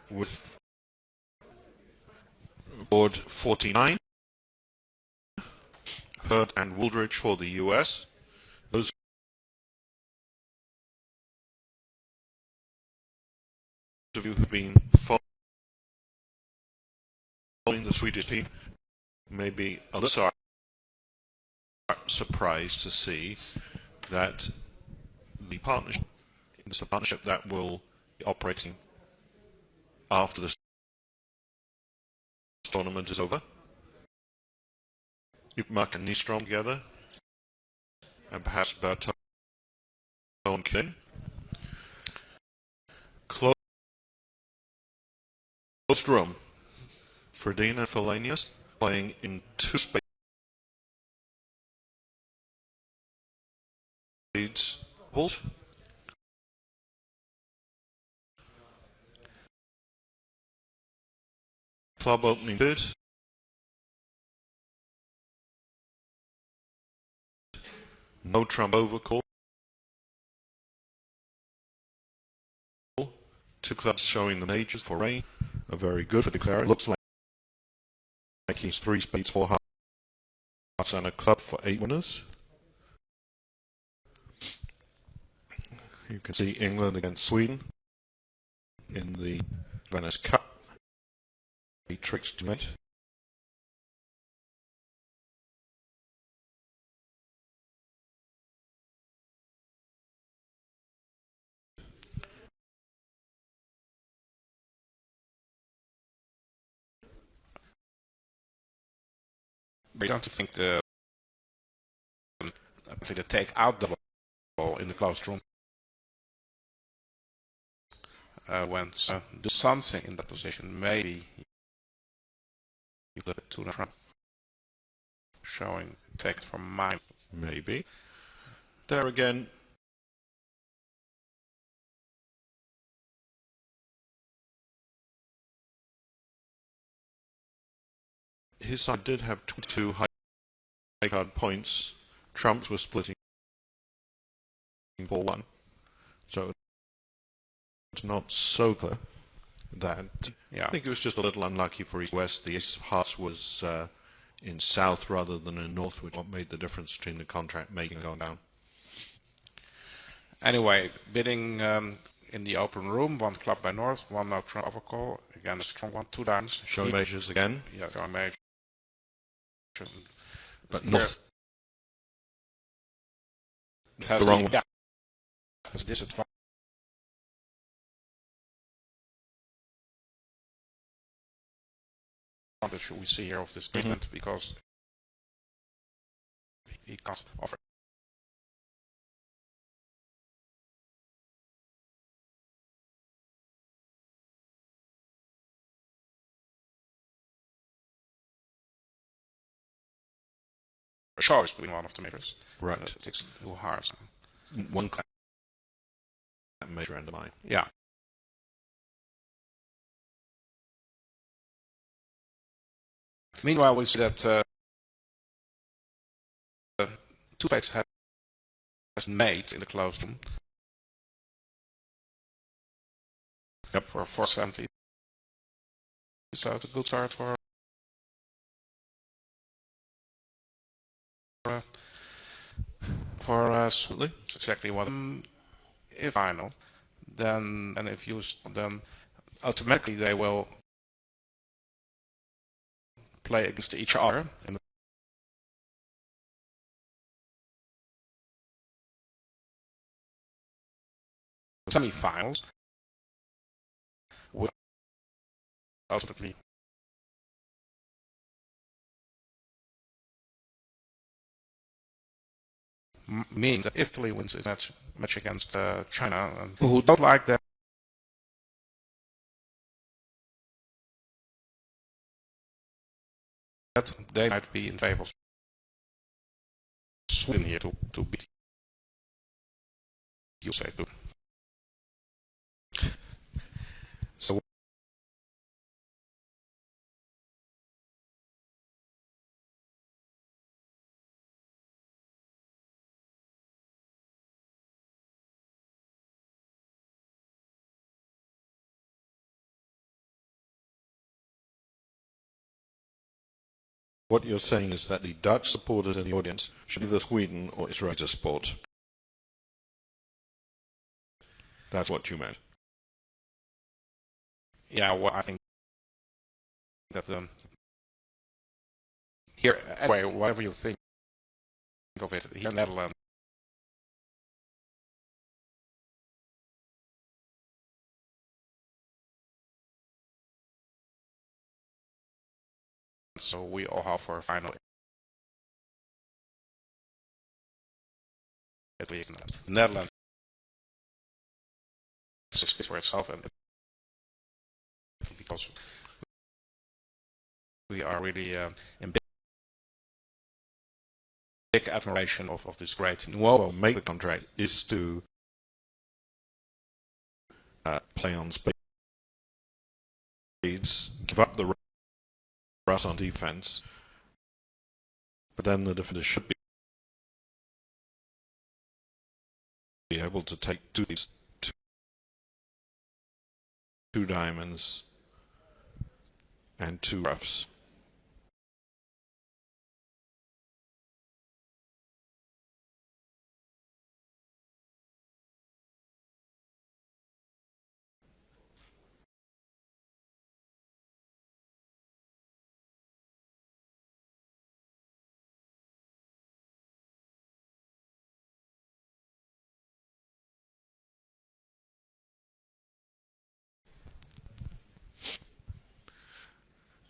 with board 49, Hurd and Wolldridge for the US. Those of you who have been following the Swedish team may be a little surprised to see that the partnership is a partnership that will be operating after the tournament is over. Upmark and Nystrom together, and perhaps Berto and Kin. Closed room. Fredrik and Felanius playing in two spades. Club opening bid. No trump overcall. Two clubs showing the majors for rain are very good for declaring. Looks like he's three spades, four hearts, and a club for 8 winners. You can see England against Sweden in the Venice Cup. 8 tricks to make. We don't think the take out the ball in the closed room when do something in that position. Maybe you could to the front showing take from mine. Maybe there again. His side did have 22 high card points. Trumps were splitting 4-1, so it's not so clear that. Yeah. I think it was just a little unlucky for East West. The ace of hearts was in south rather than in north, which what made the difference between the contract making going down. Anyway, bidding in the open room, one club by north, one no trump overcall. Again, a strong one, 2 diamonds. Show majors again. Yeah, show majors. But north. It has the wrong one. Yeah. Has a disadvantage. We see here of this treatment because he can't offer. A choice between one of the majors. Right. It takes 2 hearts. One clap major and mine. Yeah. Meanwhile, we see that 2 spades has made in the closed room. Yep. For 470. So it's a good start for Sweden. It's exactly what. If final, then and if used, then automatically they will play against each other in the semi-finals. Will ultimately mean that Italy wins its match against China, and who don't like that, they might be in favor of Sweden here to beat USA too. So what you're saying is that the Dutch supporters in the audience should be the Sweden or Israeli support. That's what you meant. Yeah, well, I think that here, anyway, whatever you think of it, here in Netherlands, so we all have for a final, at least in the Netherlands is for itself, and because we are really in big admiration of this great Well, make the contract is to play on speeds, give up the rush on defense, but then the defender should be able to take two diamonds and two roughs.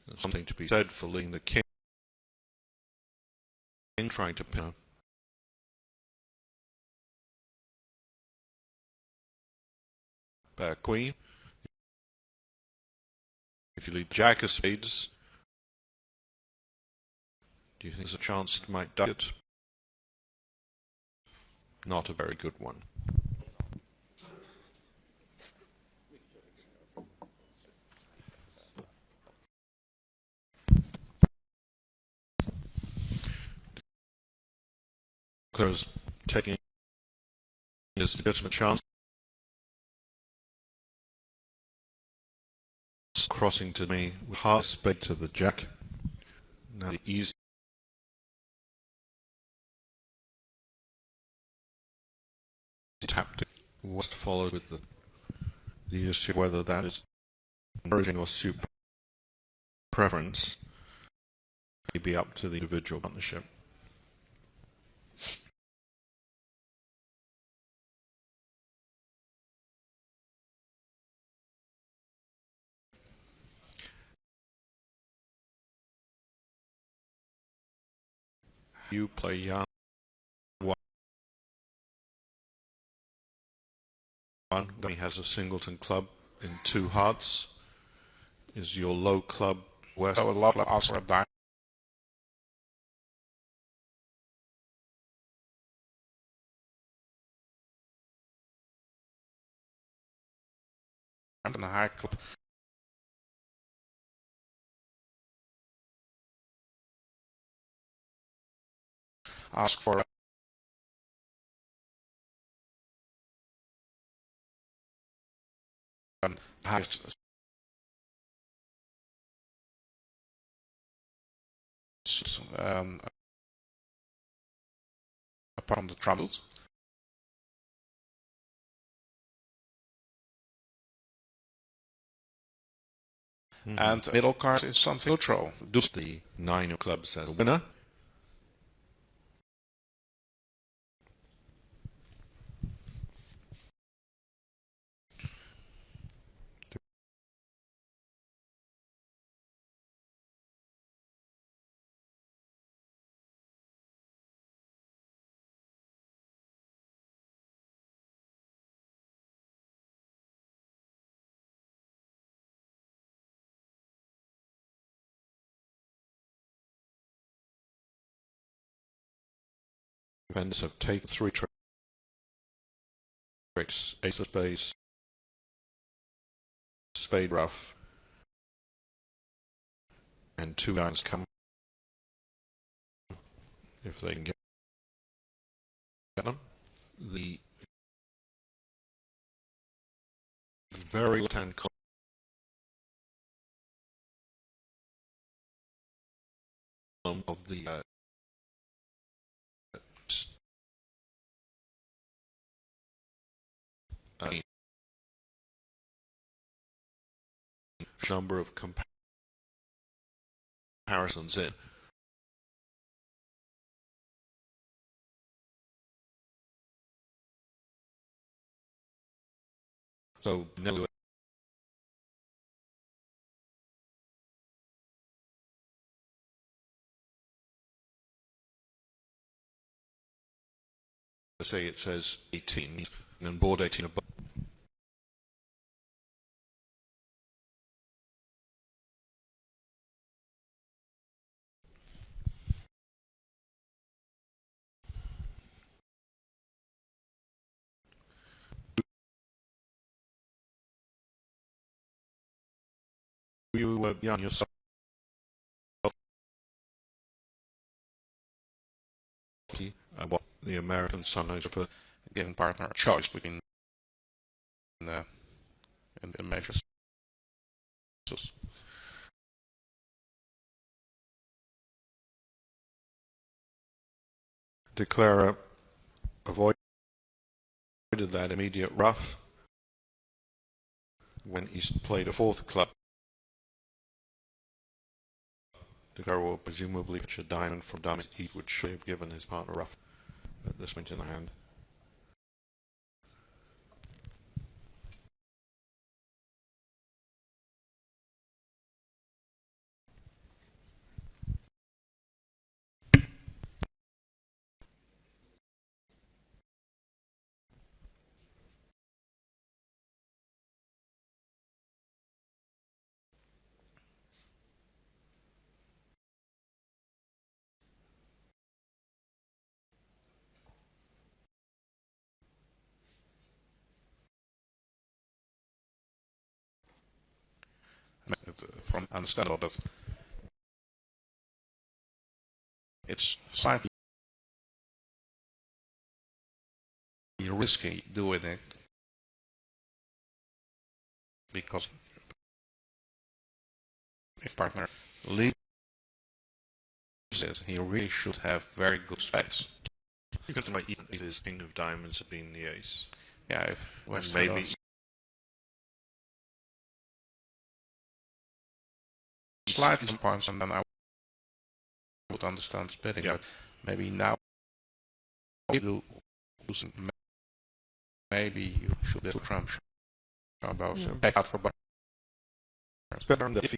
There's something to be said for leading the king, trying to pin a queen. If you lead jack of spades, do you think there's a chance it might duck it? Not a very good one. Because taking his legitimate chance, crossing to me with heart spade to the jack. Now the easy tap was followed with the issue of whether that is encouraging or suit preference may be up to the individual partnership. You play Johan. He has a singleton club in two hearts. Is your low club west? so a lot of also a diamond and a high club. Ask for an highest apart from the trumpet. And middle card is something neutral. Does the nine of clubs as a winner? Defenders have taken three tricks: ace of spades, spade rough, and two diamonds come if they can get them. The very left-hand column of the number of comparisons in. So let's say it says 18 and then board 18 above. You beyond yourself what the American sometimes refer giving partner a choice between the major sources. declare avoided that immediate rough when he played a fourth club. Declare will presumably pitch a diamond from dummy. He would should have given his partner rough at this point in the hand. From understandable, but it's slightly risky doing it because if partner leaves it, he really should have very good space. You can say even his king of diamonds have been the ace. Yeah, if maybe slightly some points, and then I would understand splitting. Yeah. But maybe now you losing. Maybe you should be able to trump both. Back out for buttons. better than if he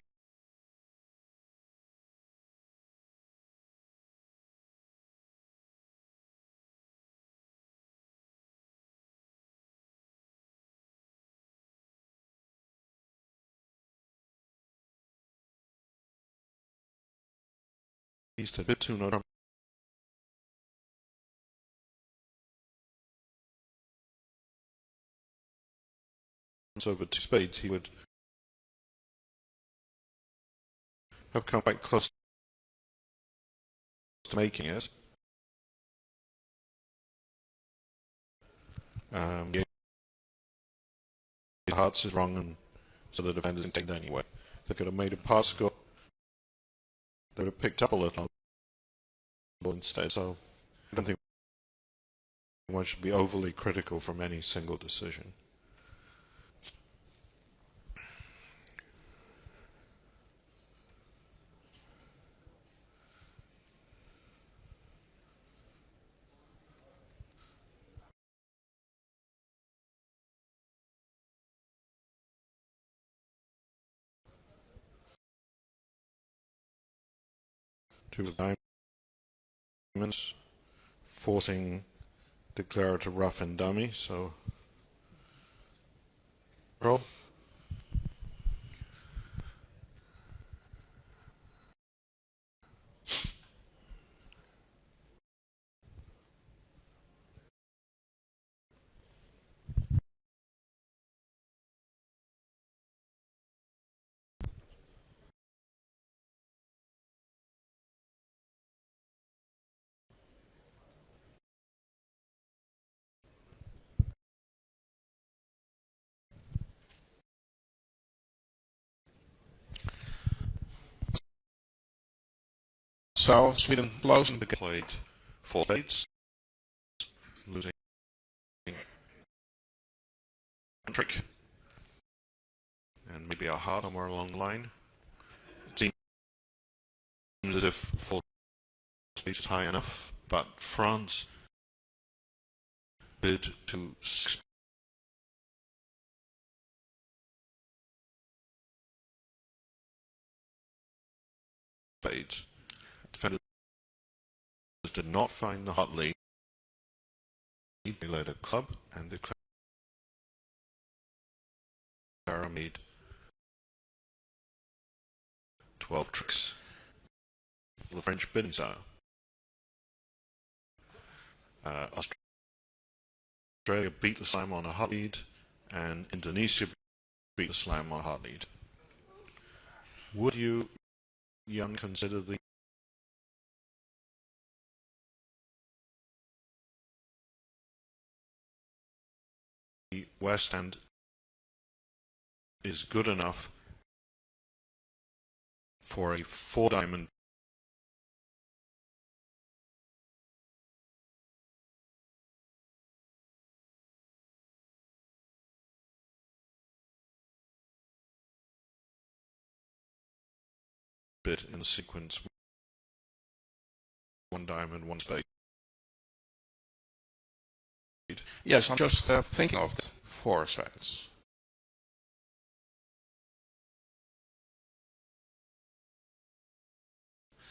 needs to bit too no over two spades, he would have come quite close to making it. Yeah, the hearts is wrong, and so the defenders didn't take that anyway. If they could have made a pass score, they would have picked up a little instead. So I don't think one should be overly critical from any single decision. Two diamonds, forcing declarer to rough and dummy, so roll. So Sweden closing the game. Played 4 spades, losing one trick, and maybe a heart somewhere along the line. It seems as if 4 spades is high enough, but France bid to 6 spades. Defenders did not find the hot lead. They led a club and declared made 12 tricks. The French bidding style. Australia beat the slam on a hot lead, and Indonesia beat the slam on a hot lead. Would you, Jan, consider the West End is good enough for a 4-diamond bid in the sequence 1 diamond, 1 spade? Yes, I'm just thinking of the 4 spades.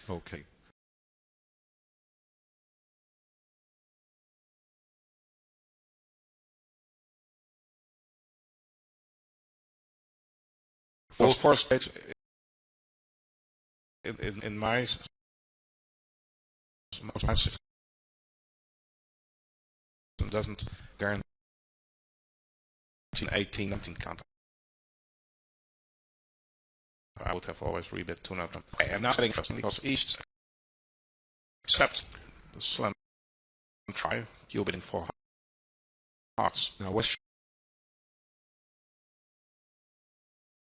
Okay. Those 4 spades in my system doesn't guarantee 18, 19 count. I would have always rebid 2 now. Okay, I'm now getting interesting because East accept the slam try, Q bidding 4 hearts. Now West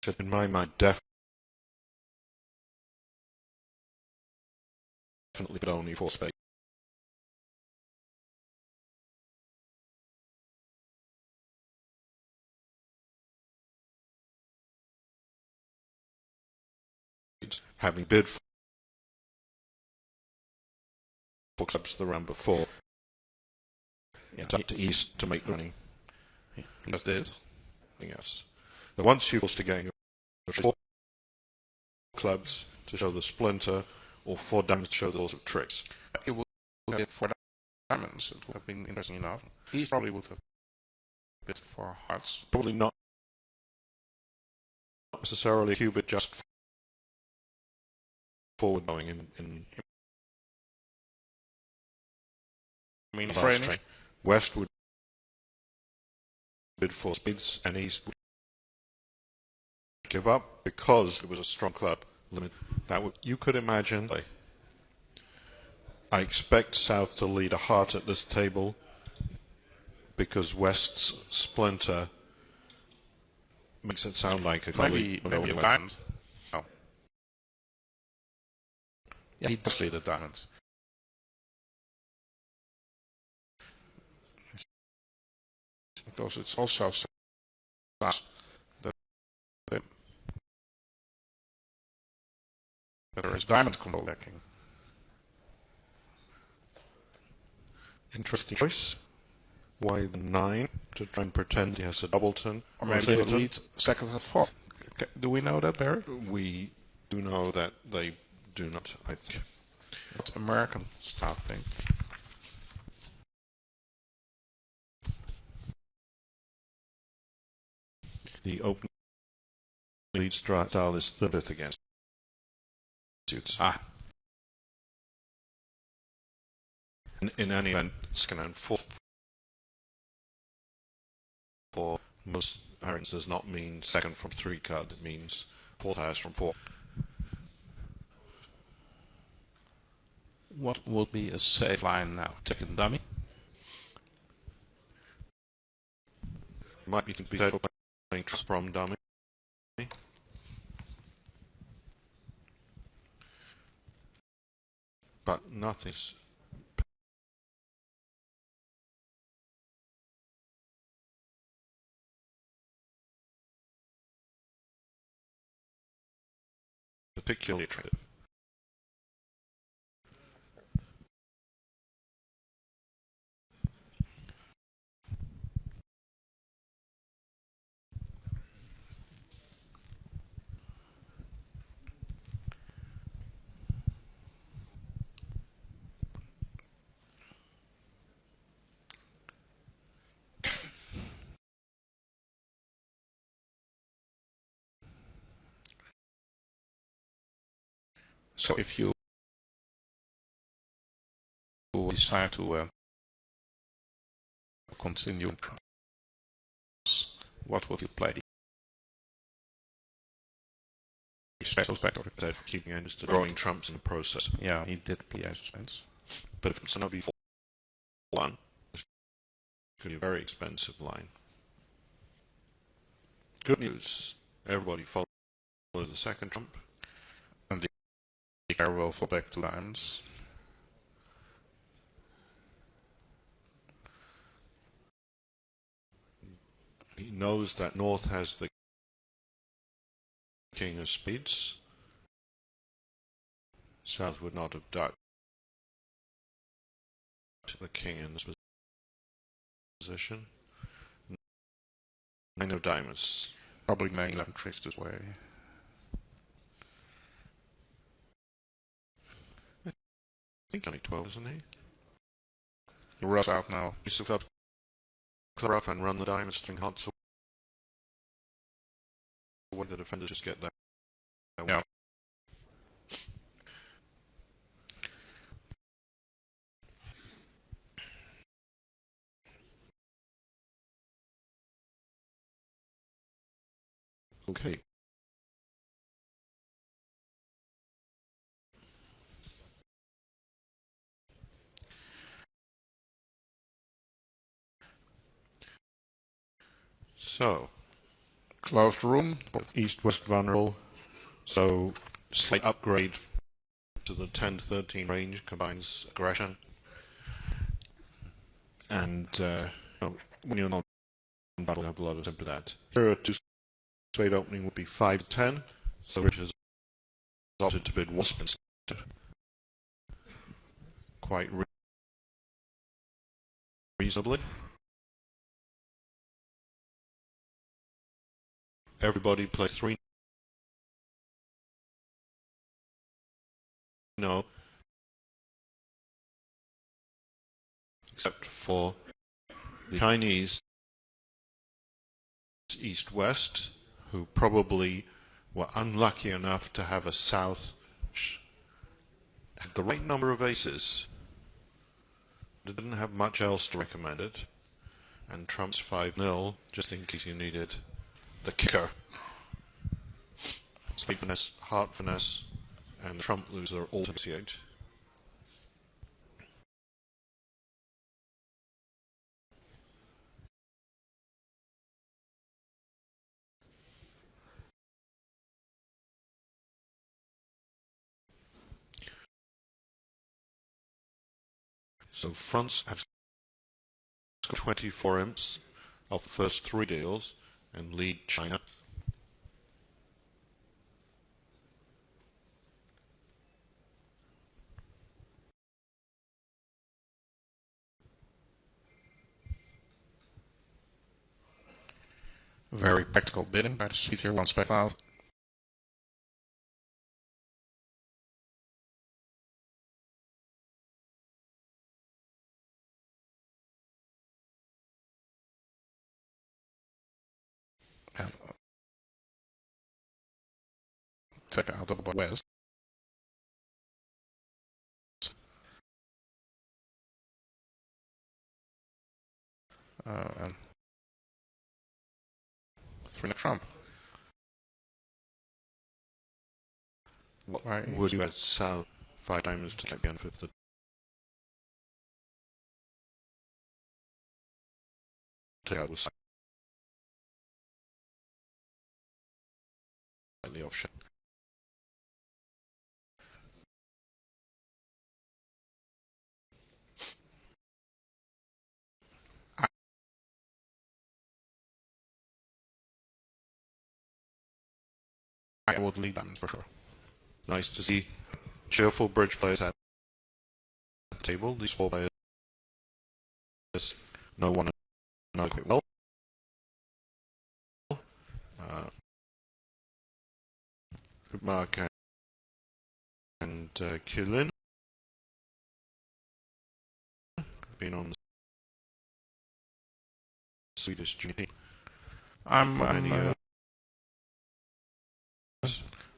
should, in my mind, definitely but only 4 spades. Having bid for clubs the round before, Yeah, it's up to East to make the money. That's it. Yes. But once you're forced to gain 4 clubs to show the splinter, or 4 diamonds to show the laws of tricks. It would have 4 diamonds. It would have been interesting enough. East probably would have bid 4 hearts. Probably not necessarily a cubit, just forward going in I mean, fast train. West would bid 4 spades, and East would give up because it was a strong club limit. That would, you could imagine. I expect South to lead a heart at this table because West's splinter makes it sound like a maybe a diamond. No. Yeah, he does lead a diamond. Because it's also that there is diamond control lacking. Interesting choice. Why the 9 to try and pretend he has a doubleton? Or maybe they lead second and fourth. Okay. Do we know that, Barry? We do know that they do not, I think. What American style thing? The open lead style is the fifth against suits. In any event, second and fourth for most parents does not mean second from 3 card. It means 4th highest from 4. What would be a safe line now? Taking dummy? Might be playing from dummy. but nothing's particularly attractive. So if you decide to continue, what would you play? Special spectre. For keeping angles to drawing trumps in the process. Yeah, he did play ace of spades. But if it's an OB1, this could be a very expensive line. Good news, everybody follows the second trump. And the pair will fall back to diamonds. He knows that North has the king of spades. South would not have ducked the king in this position. Nine of diamonds. Probably making them tricks this way. I think only 12, isn't he? The rush out now. He still got clear off and run the diamond string hot, so when the defenders just get there. Yeah. Okay. So, Closed room. east-west vulnerable, so slight upgrade to the 10-13 range combines aggression. And when you're not in battle, you have a lot of time for that. Here, a two-straight opening would be 5-10, so Rich has opted to bid wasp instead. Quite reasonably. Everybody plays 3. No. Except for the Chinese east-west, who probably were unlucky enough to have a south had the right number of aces. They didn't have much else to recommend it, and trumps 5-0 just in case you needed the kicker. Spade finesse, heart finesse, and the trump loser all associate. So France have scored 24 imps of the first 3 deals and lead China. Very practical bidding by the seat here, one spec out. And take out of the west. And 3 in trump. What Right. would you at south 5 diamonds to get the unfifth? The takeout was slightly off shape. I would lead them for sure. Nice to see cheerful bridge players at the table. These 4 players know one another quite well. Upmark and Kulin been on the Swedish junior team. I'm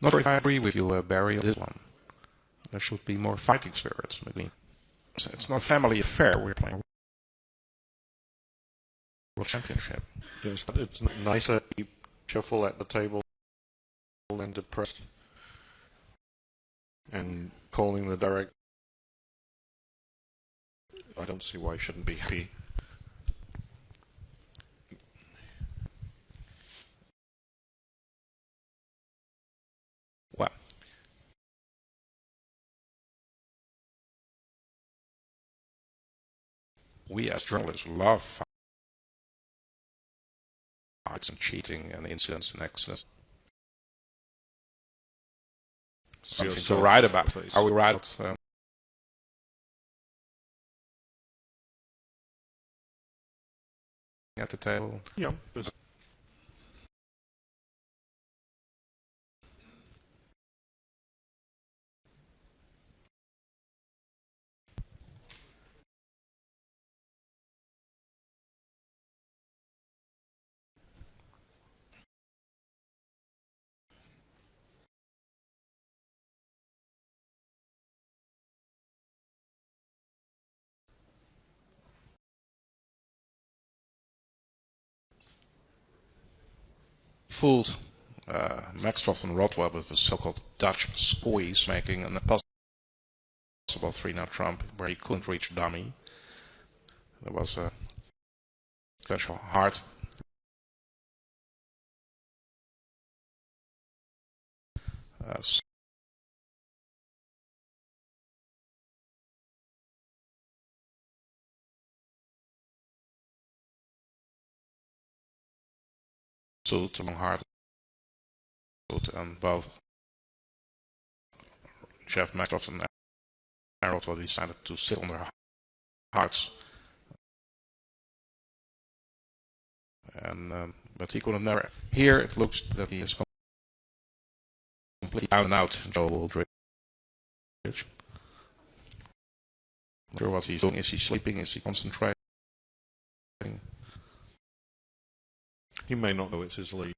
not sure if I agree with you, Barry, on this one. There should be more fighting spirits, maybe. It's not a family affair. We're playing World Championship. Yes, it's nicer to be cheerful at the table than depressed. And calling the direct, I don't see why I shouldn't be happy. Well, we as journalists love fights and cheating and incidents and accidents. Something to write about. Are we right? At the table? Yeah. Fooled Maxtoff and Rodwell with a so-called Dutch squeeze, making an impossible 3-0 trump where he couldn't reach dummy. There was a special hard suit among hard and both Jeff Maxtoff and Rodwell decided to sit on their hearts. And but he could have never. Here it looks that he is completely down and out. Joe Wolldridge. Not sure what he's doing. Is he sleeping? Is he concentrating? He may not know it's his lead.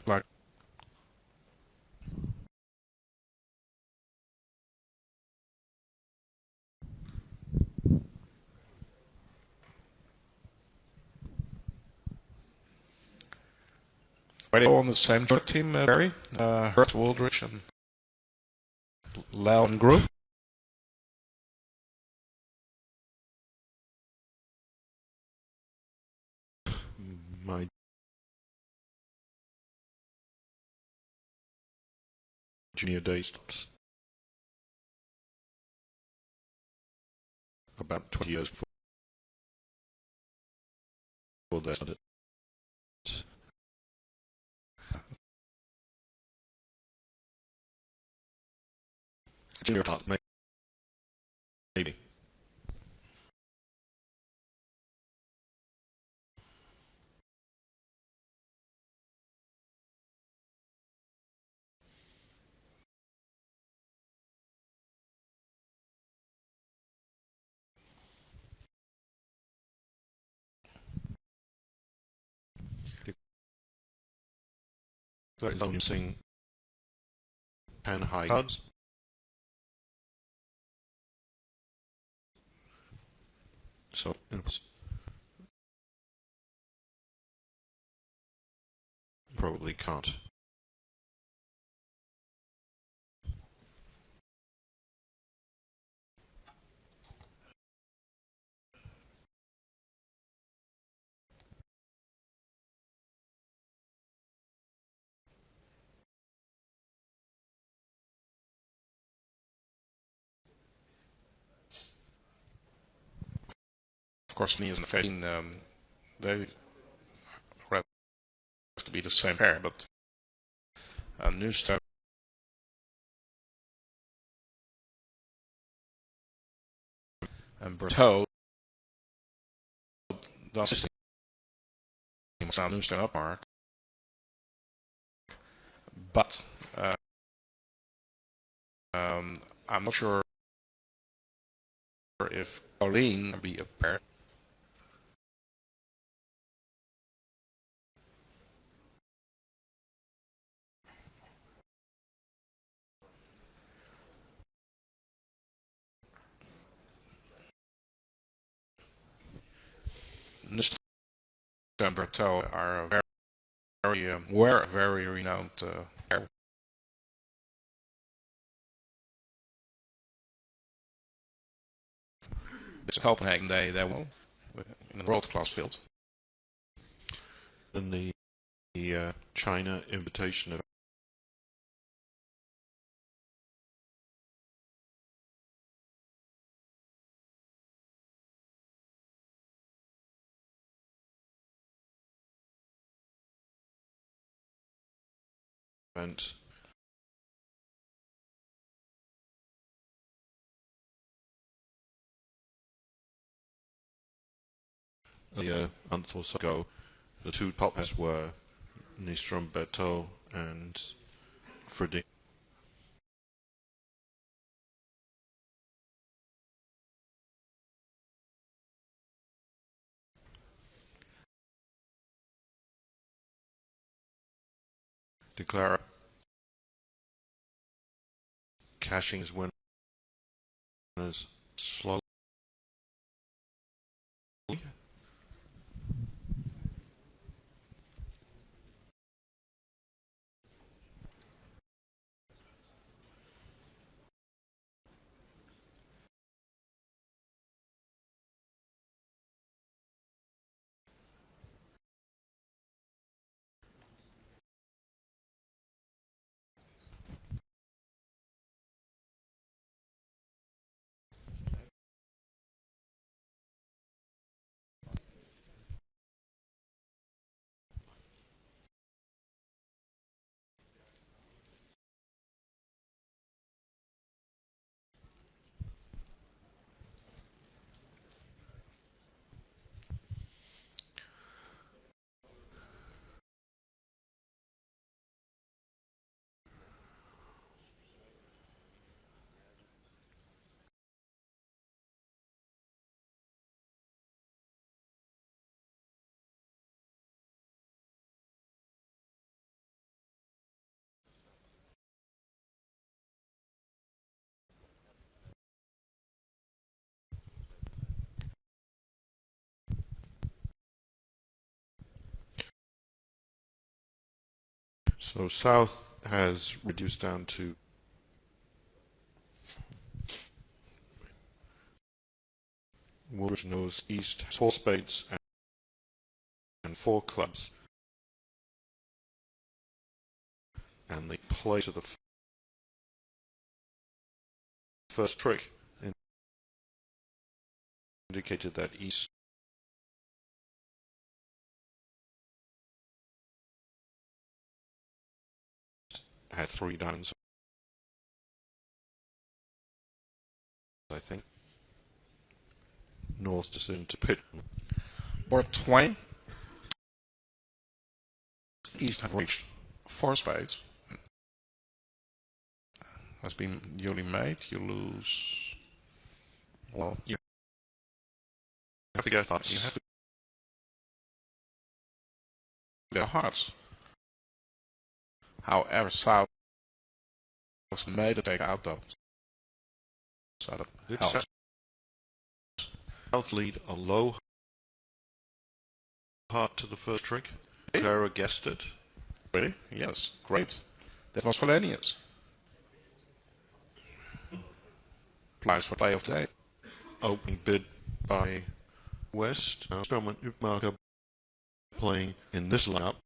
Like are they all on the same joint team, Barry? Hurd, Wolldridge, and Lel and Group? My junior days about 20 years before they started. Junior top, maybe. that is only using 10 high cards. So probably can't. Of course, me and Fredrik, they have to be the same pair, but Nystrom and Bermuda does now Nystrom Upmark, but I'm not sure if Pauline can be a pair. Nystrom and Bermuda are were a very renowned pair. It's Copenhagen, they won in the world-class field. In the China invitation event, a month or so ago, the two top pairs were Nystrom Berto and Fredrik. Declare cashing his winners slowly. So south has reduced down to Wolldridge knows east has 4 spades and 4 clubs, and the play to the first trick indicated that east had 3 diamonds, I think. North decision to pit. Board 20. East have reached 4 spades. Has been duly made. You lose. Well, You have to get hearts. you have to get hearts. However, south made a take out though. So that helps. South lead a low heart to the first trick. Clara guessed it. Really? Yes. Great. That was Valenius. Applies for play of the day. Opening bid by West. Nystrom and Upmark are playing in this lineup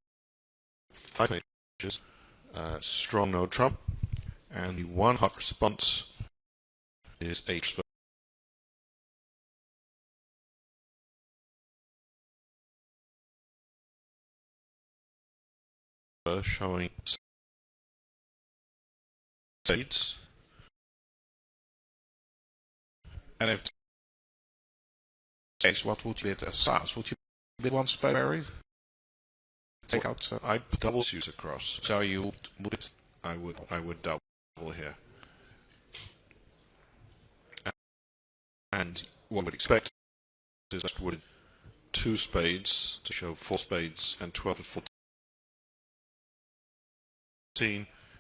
5 pages. Strong no trump. And the one hot response is H showing states. And if states, what would you bid as SAS? Would you bid one spade? Take out. I'd put double suits across. So you would. I would double here. And what we'd expect is that with 2 spades to show 4 spades and 12 and 14.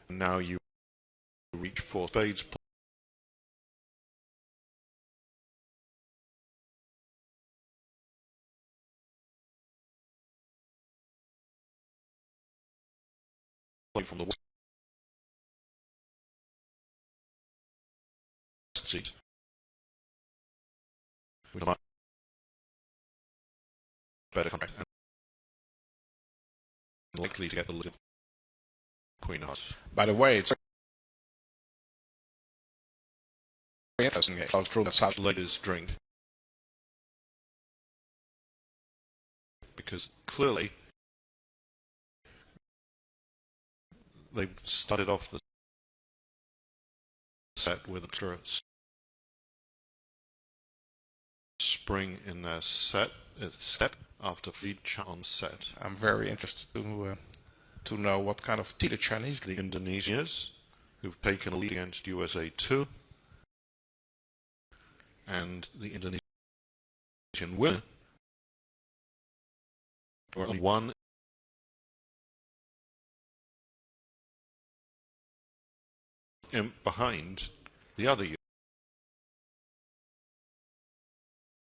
And now you reach 4 spades. Play from the west seat. With a much better contract and likely to get the little queen heart. By the way, it's very interesting. I was drawn at South. Ladies drink because clearly they started off the set with a spring in their step after feed on set. I'm very interested to know what kind of tea the Chinese The Indonesians, who've taken a lead against USA 2, and the Indonesian women, or only one behind the other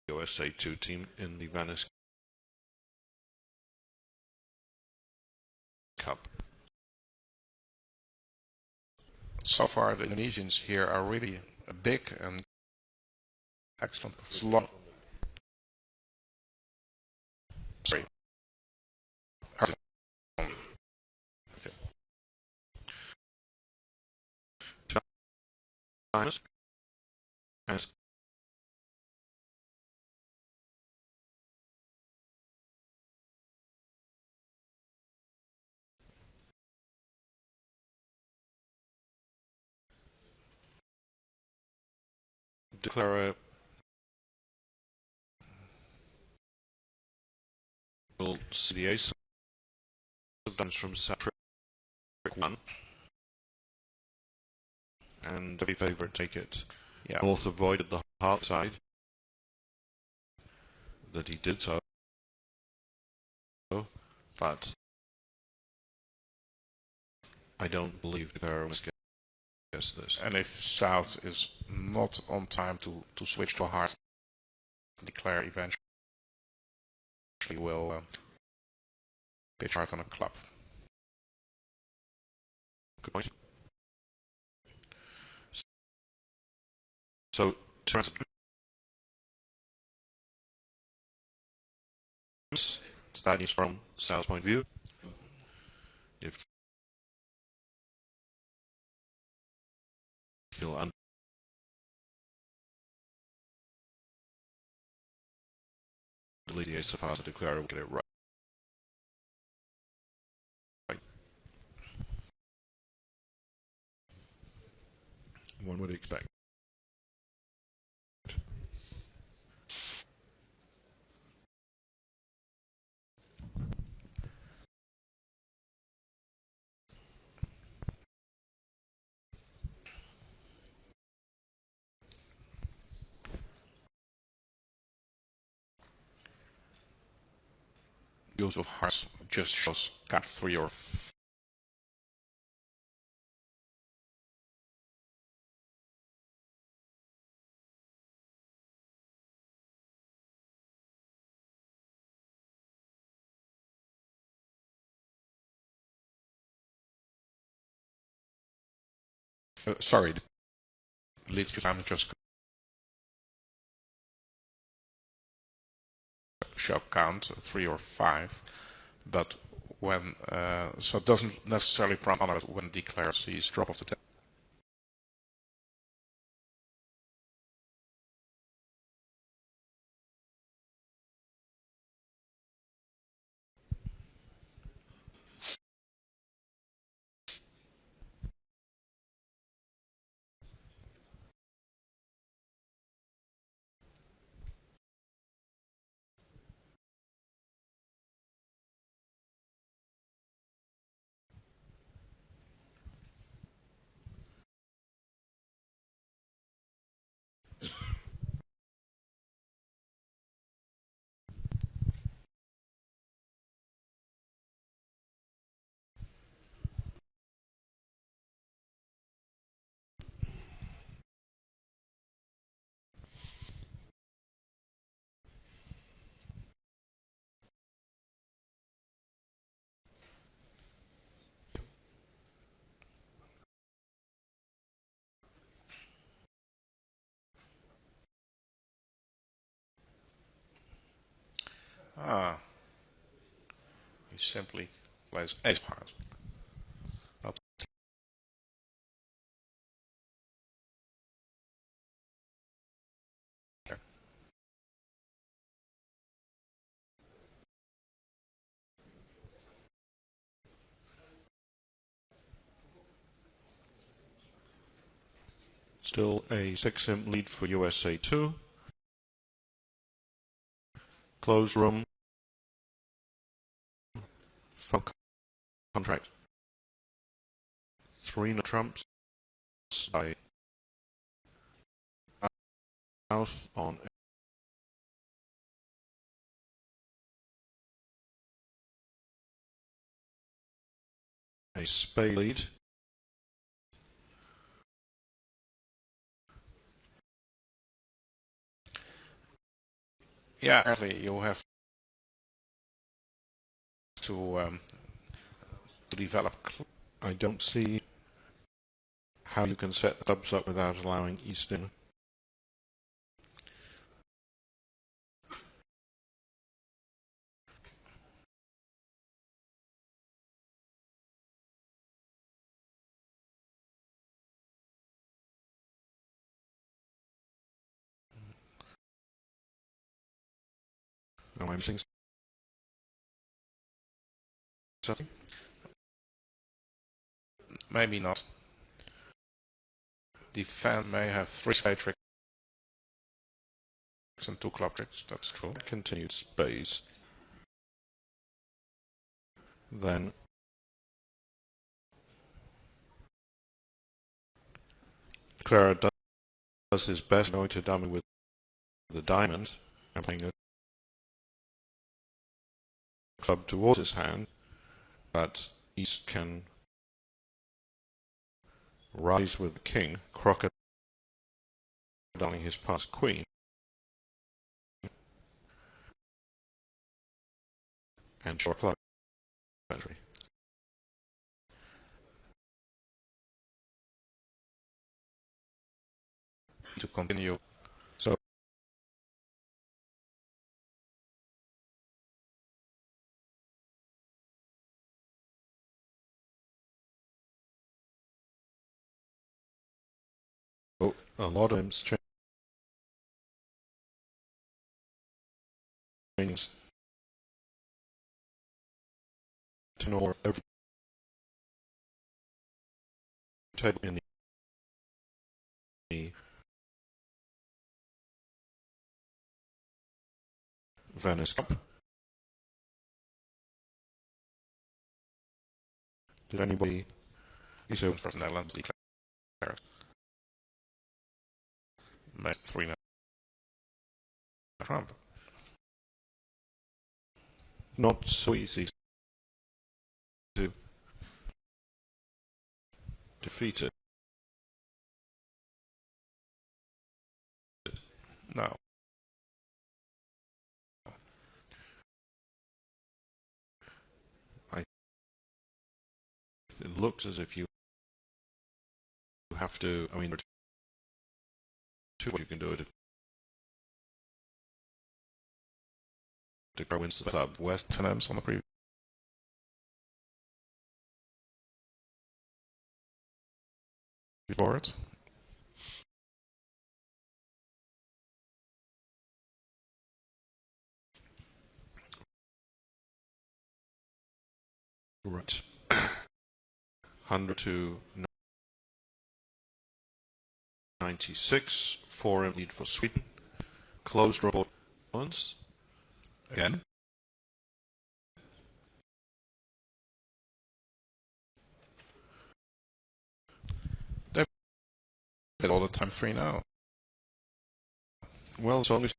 USA 2 team in the Venice Cup. So far, the Indonesians here are really big and excellent. It's long. Sorry. And declare a will see the ace of diamonds from set trick 1, and the favourite take it. Yeah. North avoided the half side that he did so, but I don't believe the pair was guess this. And if South is not on time to switch to a hard, declare eventually will pitch hard on a club. Good point. So, that is from South's point of view. If he'll delete the ace of hearts to declare we'll get it right. One would expect. Use of hearts just shows cap 3 or sorry, the lead time just show count 3 or 5, but when so it doesn't necessarily prompt on it when it declares his drop of the table. Ah, he simply plays ace heart. Not there. Still a 6-imp lead for USA 2. Closed room. Phone contract. 3 no trumps by mouth on a spade lead. Yeah, apparently you have to develop. I don't see how you can set the clubs up without allowing Easton. No, I'm seeing something. Maybe not. Defend may have 3 spade tricks and 2 club tricks. That's true. Continued spades. Then Clara does his best going to dummy with the diamond and playing a club towards his hand, but East can rise with the king, crocodiling his pass queen, and short club entry. To continue. So a lot of him trainings to know every table in the Venice Cup. Did anybody? So for the Netherlands declared. Made 3 no trump. Not so easy to defeat it. No. It looks as if you have to, I mean, there are two ways you can do it. To go into the club west Synonyms on the previous board. Right. 100 to 96, 4 lead for Sweden. Closed report once. Again. They've got all the time 3 now. Well, it's only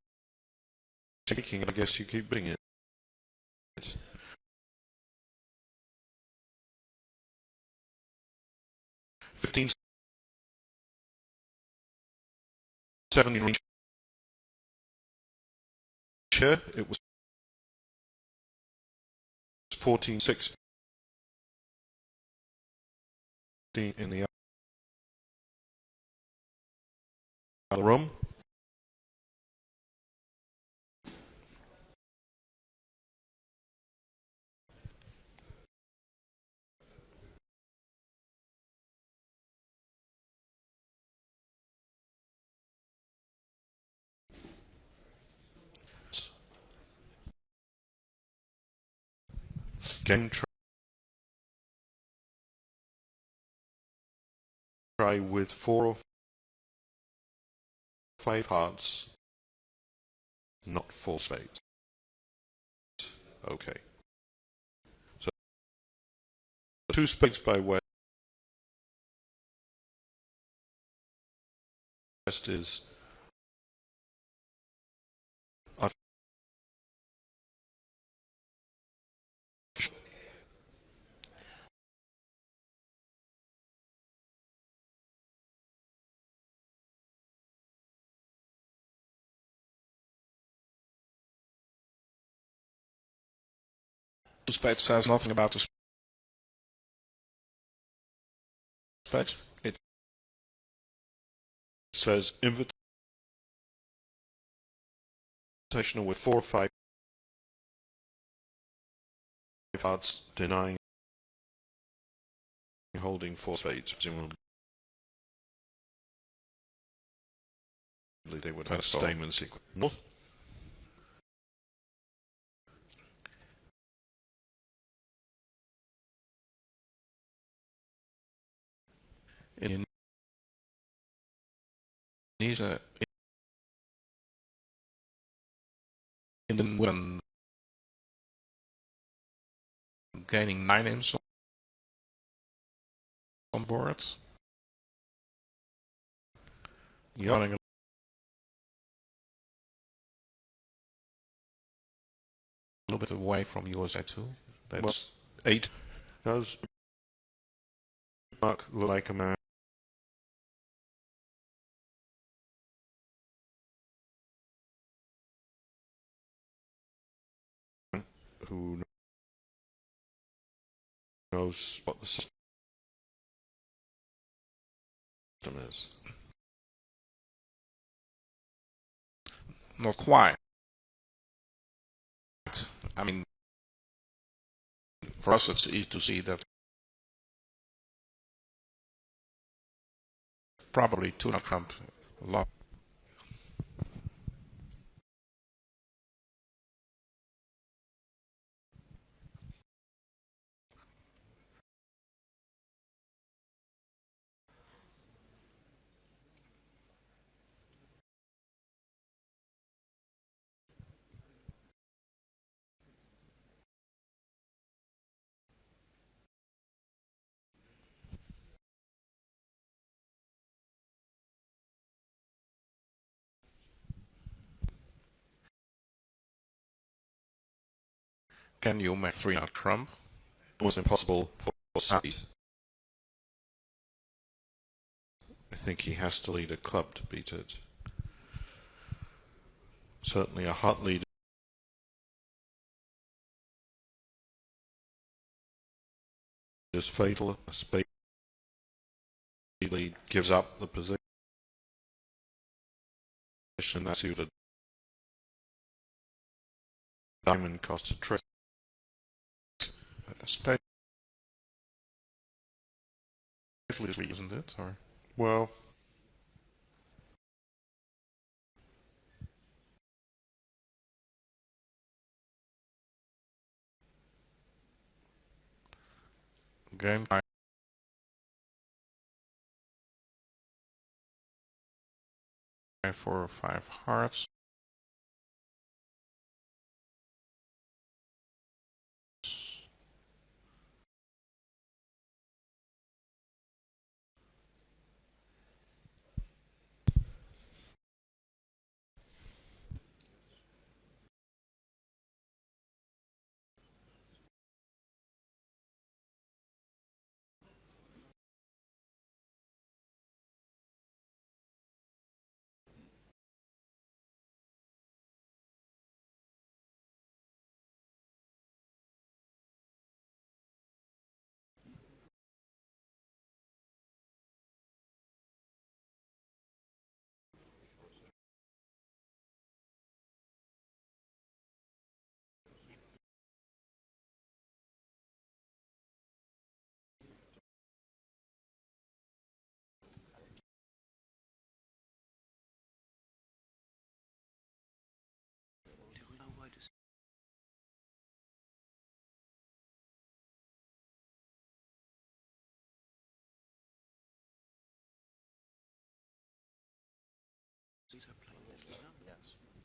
speaking, I guess you keep bidding it. 15, 17 range share. It was 14, 16 in the other room. Game try with 4 or 5 hearts, not 4 spades. Okay. So 2 spades by West is The spade says nothing about the spade. it says invitational with 4 or 5 hearts, denying holding 4 spades. Presumably they would have a statement sequence. North. In Indonesia, in the women gaining 9 imps on board. Yep. Running a little bit away from USA too. That's 8. Does Mark look like a man who knows what the system is? not quite. I mean, for us it's easy to see that probably tuna trump a lot. Can you make 3 now trump? Almost impossible for Said. I think he has to lead a club to beat it. Certainly a heart lead is fatal. A spade immediately gives up the position. That's due to diamond cost a trick. Especially, isn't it? Or Well, game time for 5 hearts.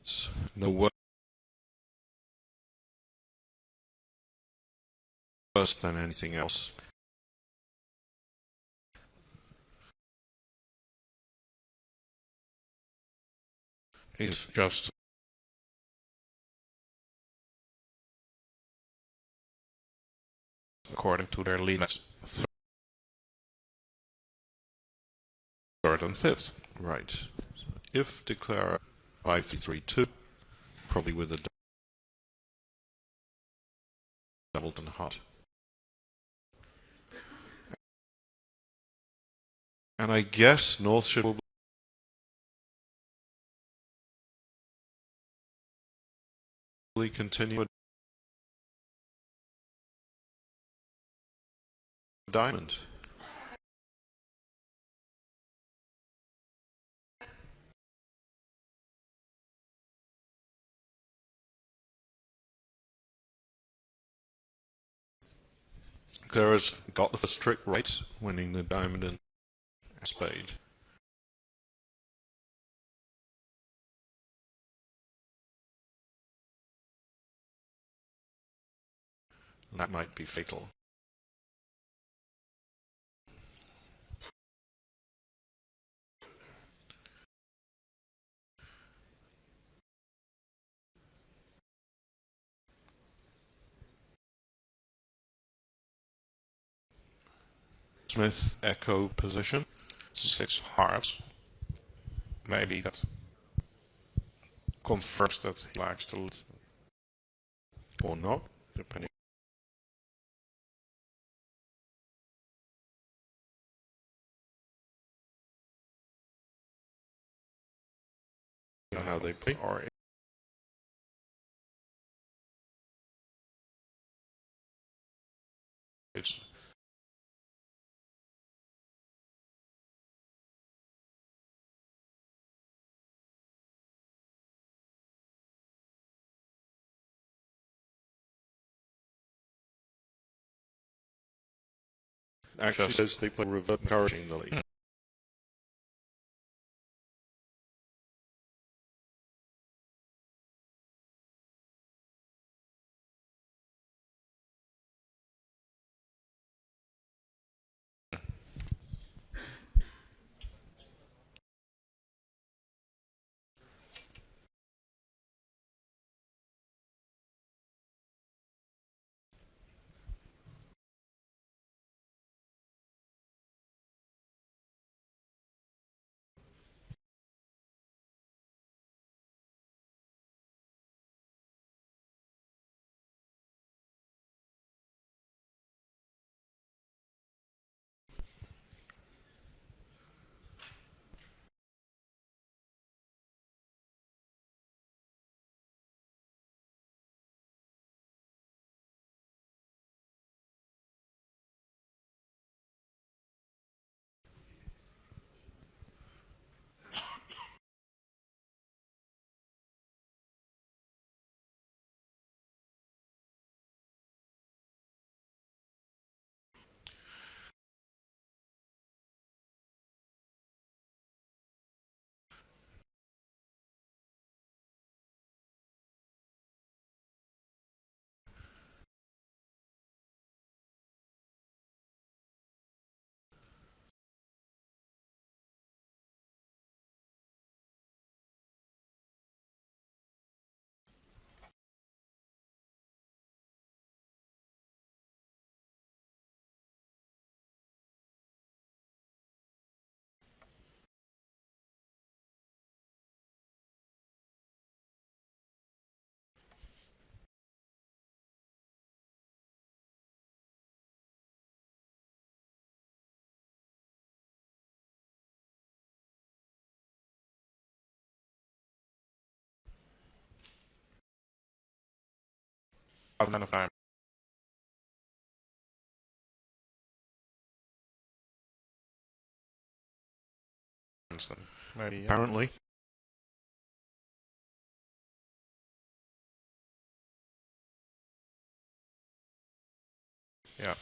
it's no worse than anything else. It's just according to their limits, third and fifth. Right. If declare 5332, probably with a doubleton heart. And I guess North should probably continue a diamond. Clara's got the first trick right, winning the diamond and spade. That might be fatal. Smith echo position. 6 hearts. Maybe that confirms that he likes to lead. Or not, depending on how they play. Or it's Actually just says they play revert encouraging the lead. of diamonds. Then maybe Apparently. yeah.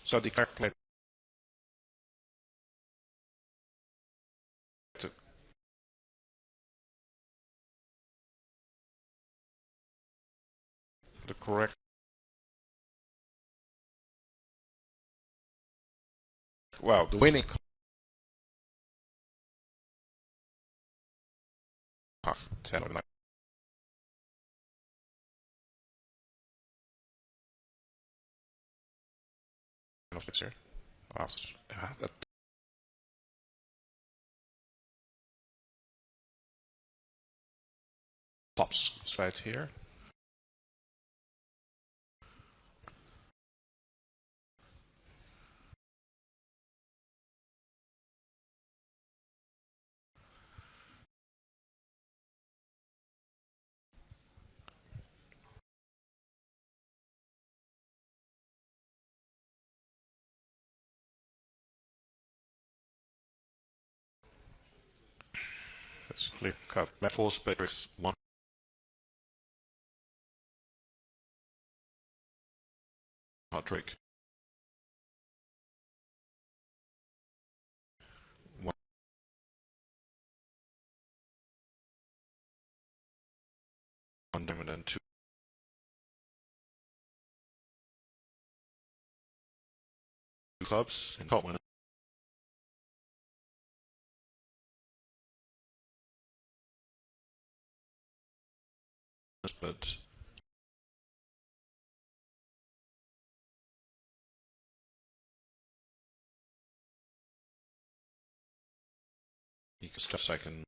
So the calculator the correct, well, the winning cost 10 or 9 of this here. That stops right here. Let's clear cut. 4 space 1 hot trick. 1 diamond and 2 clubs in top one. But you can start second.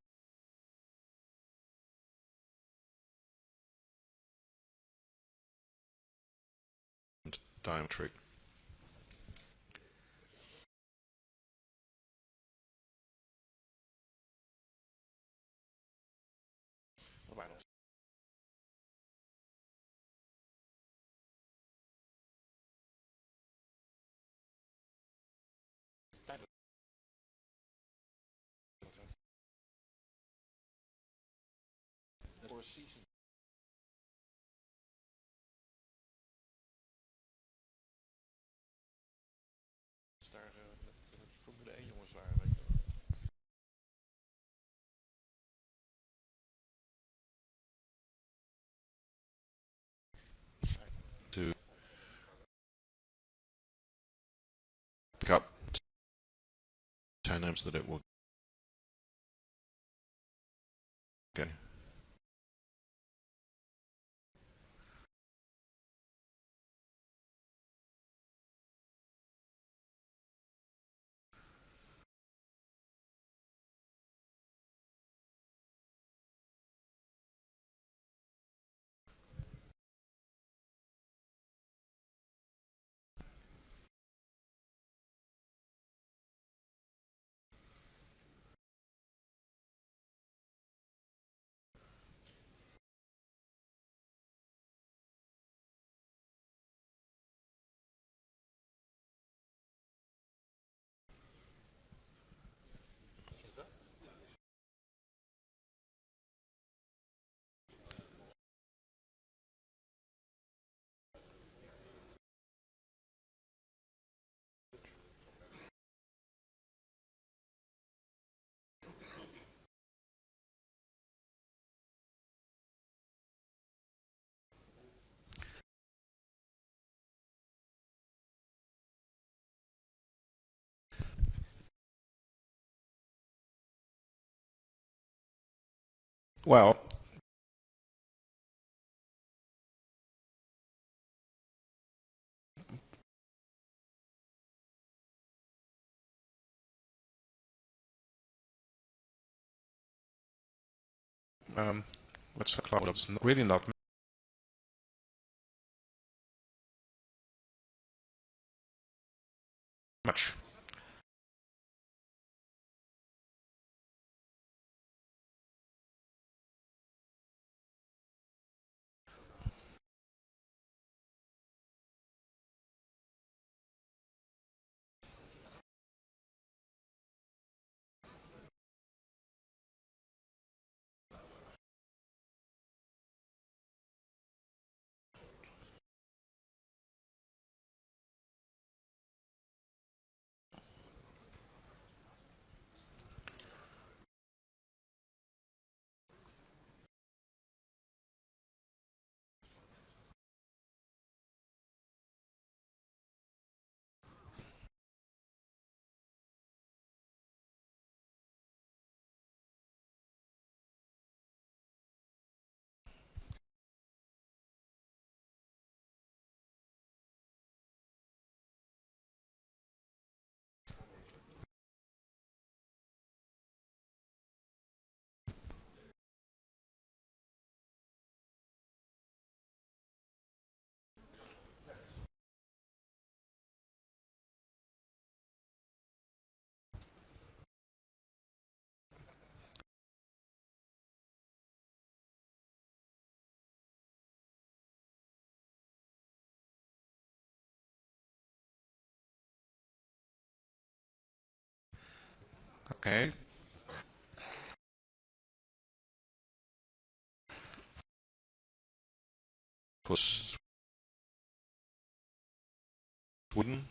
Diamond trick. To pick up 10 amps that it will. Okay. Well, what's the cloud? It's really not much. Okay. For Sweden,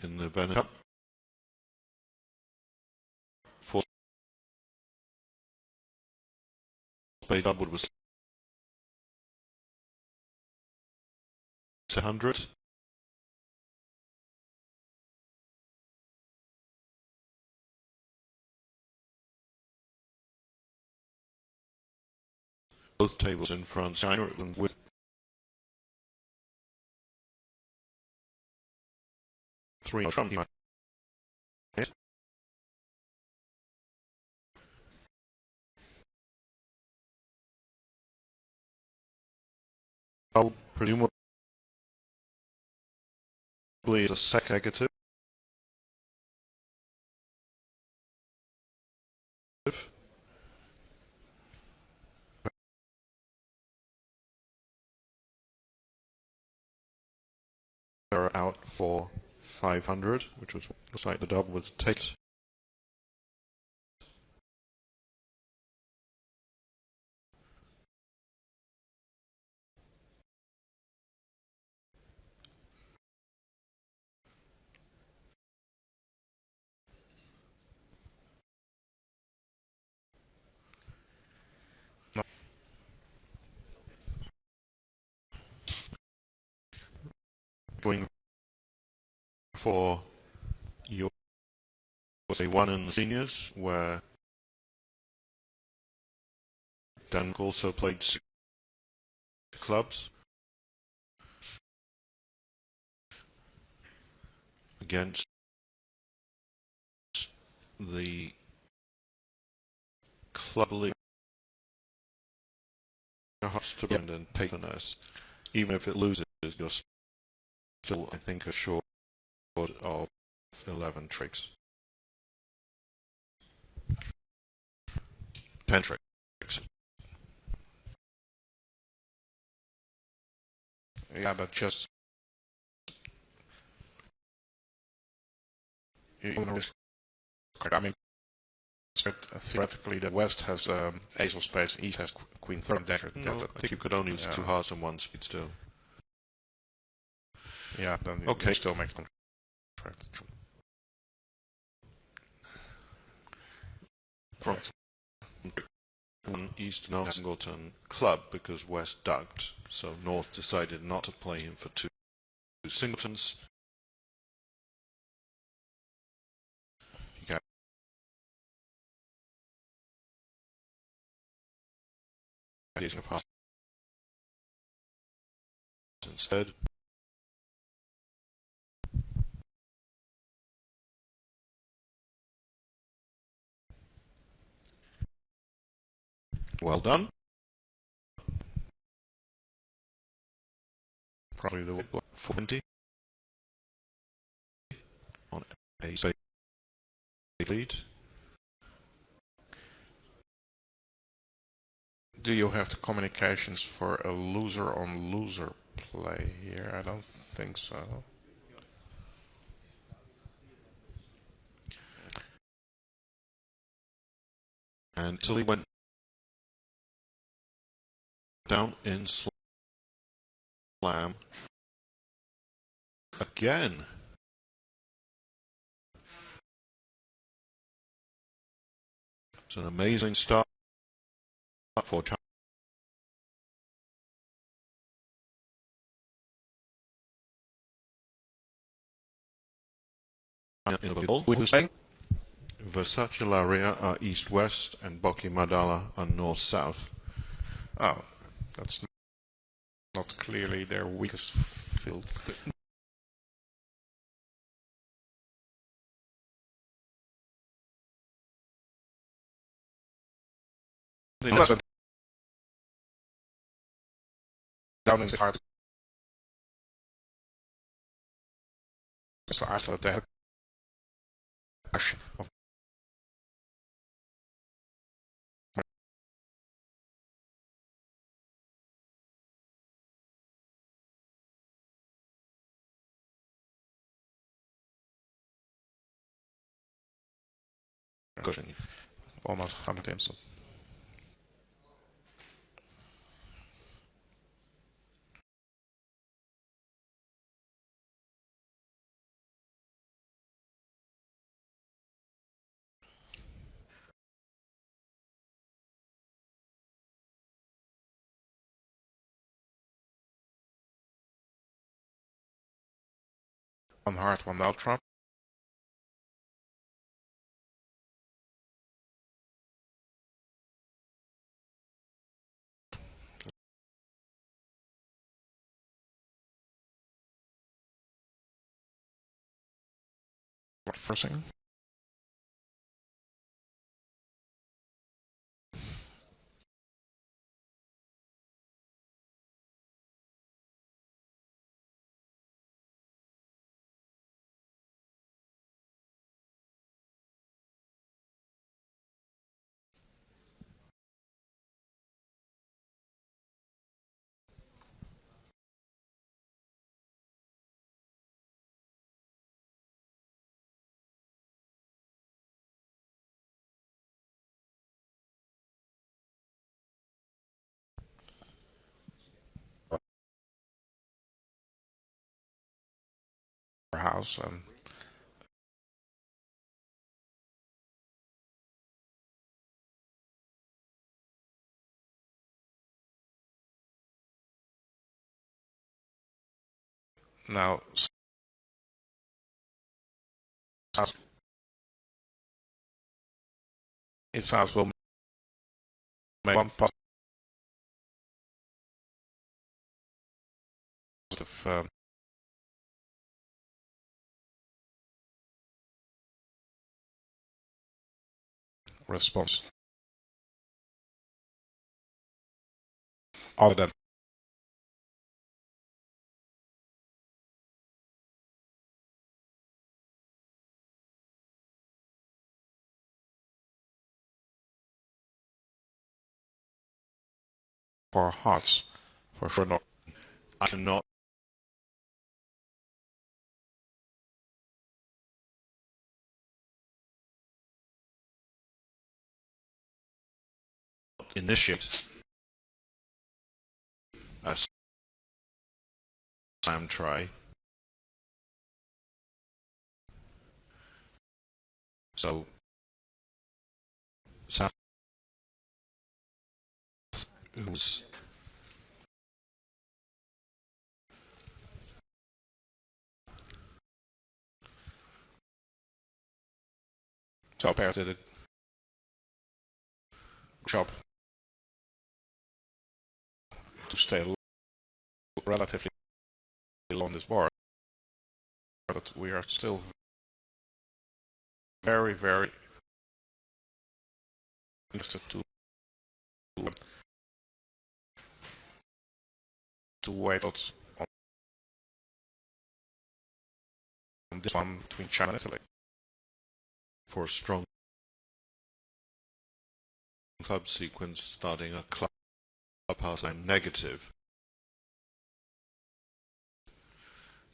in the Benelux Cup. For Spain, doubled was 100. Both tables in France, China, and with three Trump. Presumably is a sec negative. They're out for 500, which was looks like the double was taken. Going for USA 1 in the seniors, where Dan also played 6 clubs against the club league Hofstra and Patroness. Even if it loses, you're still, I think, assured of 11 tricks. 10 tricks. Yeah, but just you want to risk. I mean, theoretically, the West has ace of spades, East has queen third danger. No, I think you could only use 2 hearts and 1 speed still. Yeah, then okay. You still make the contract. From East now Singleton club because West ducked, so North decided not to play him for 2 singletons. Ace of hearts instead. Well done. Probably the 40 on a spade lead. Do you have the communications for a loser on loser play here? I don't think so. And Italy went down in slam again. It's an amazing start for China. Who's saying? Versace Laria are east-west and Bocchi Madala are north-south. Oh, that's not clearly their weakest field. Down in the heart. So I thought they had of cushion. Almost 100 instant. One hard, one Nystrom. First thing. House and now it sounds will make one positive response other than for hearts, for sure not. I cannot initiate a slam try. So South, who's So Bear did a job to stay relatively low on this board, but we are still very, very interested to wait on this one between China and Italy. for a strong club sequence starting a clubhouse line negative.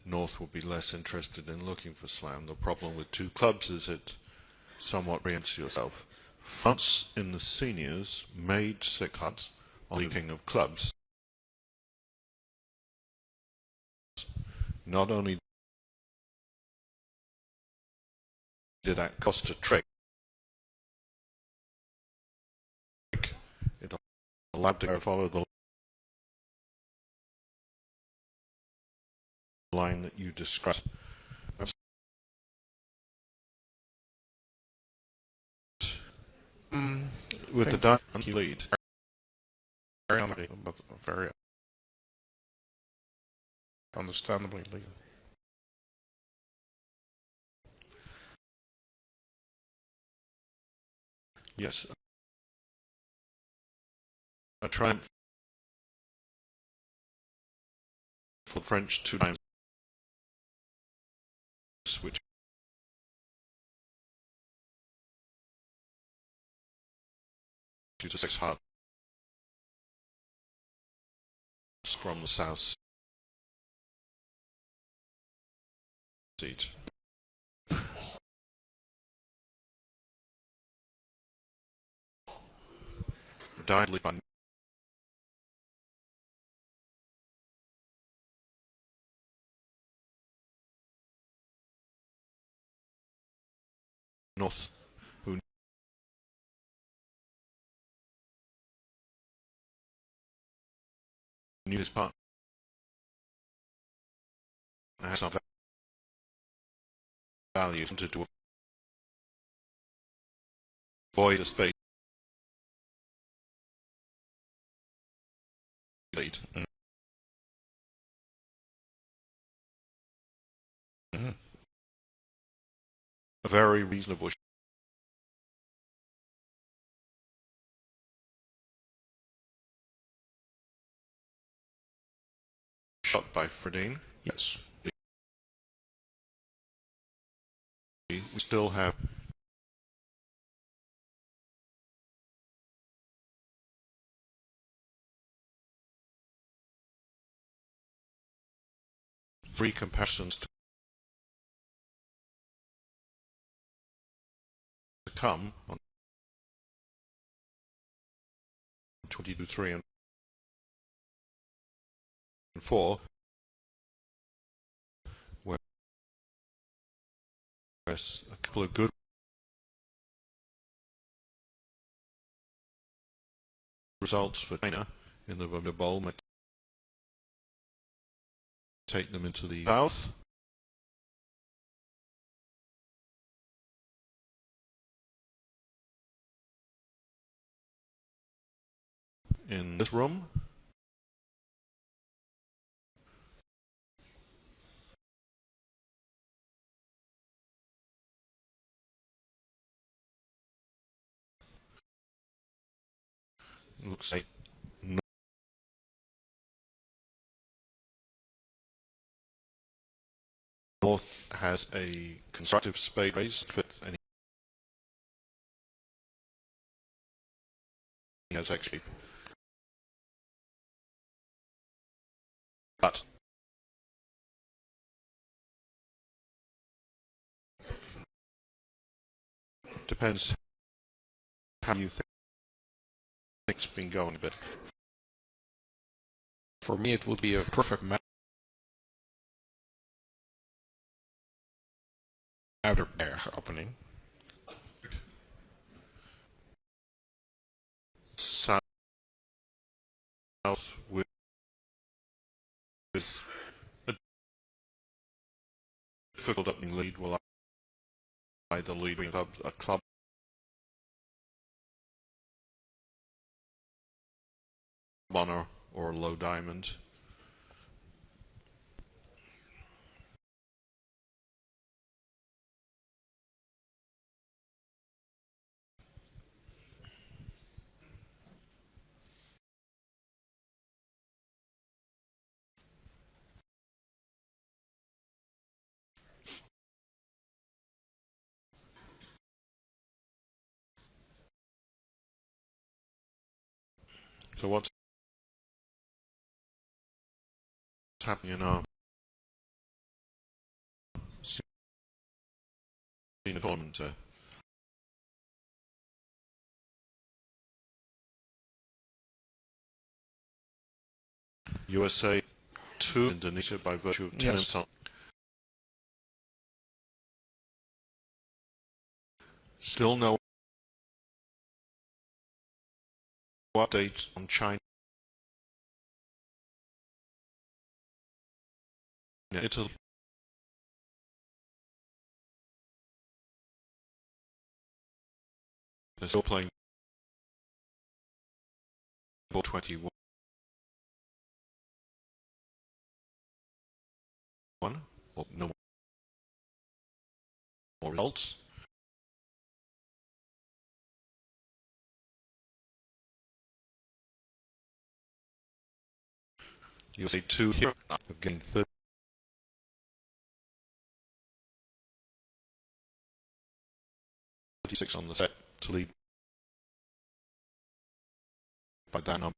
North will be less interested in looking for slam. The problem with two clubs is it somewhat orients yourself. France in the seniors made 6 cuts on the king of clubs. Not only did that cost a trick, it allowed to follow the line that you described. With the diamond lead. Very unlikely, but very understandably legal. Yes. A triumph for the French 2 times, which due to 6 hearts from the south seat. diagonally by North, who knew his partner has some values, wanted to avoid a space lead. Mm-hmm. A very reasonable shot by Fredrik. Yes. We still have three comparisons to come on 22, 3 and 4, whereas a couple of good results for China in the Bermuda Bowl might take them into the south. In this room, looks like North has a constructive spade raise fit, and he has actually, but depends how you think it's been going a bit. For me, it would be a perfect outer pair opening. South with a difficult opening lead will either lead with a club honor or a low diamond. So what's happening in our senior tournament? USA 2, Indonesia by virtue of 10 Yes. Still no updates on China, Italy. They're still playing ball 21. Or no more results. USA 2 here have gained 36 on the set to lead by that number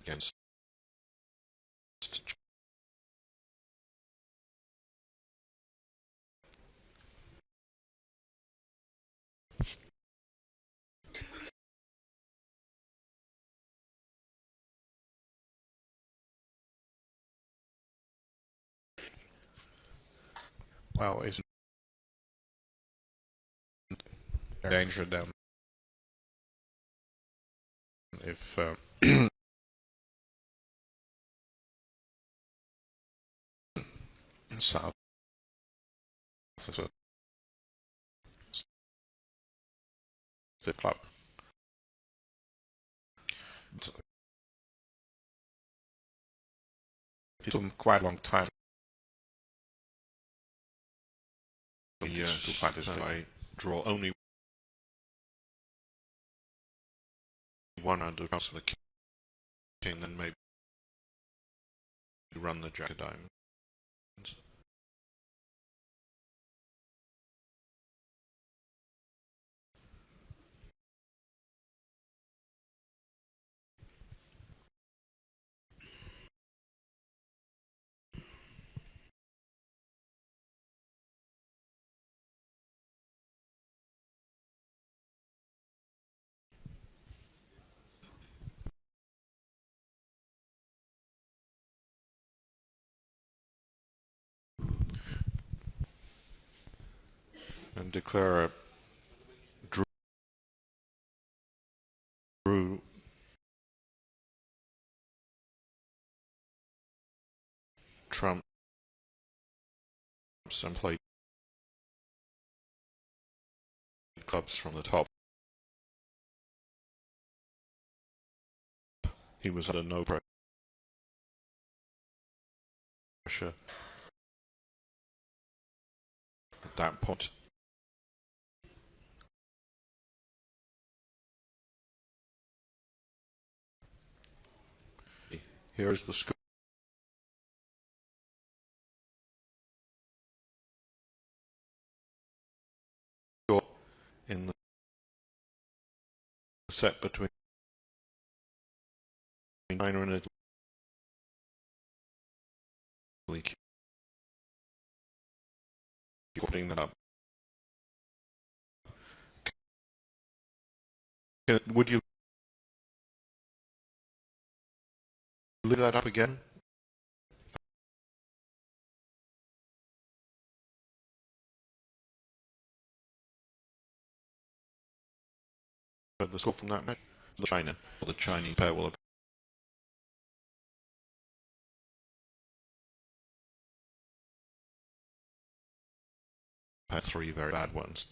against well, is in danger then if south is a stiff club. It took quite a long time Yes, to find this. I draw only one under the of the king, then maybe run the jack of diamonds. And declare a drew trumps and played clubs from the top. He was under no pressure at that point. Here is the score. In the set between China and Italy. Keep putting that up. Would you leave that up again? But the score from that match, China, or the Chinese pair will have had three very bad ones.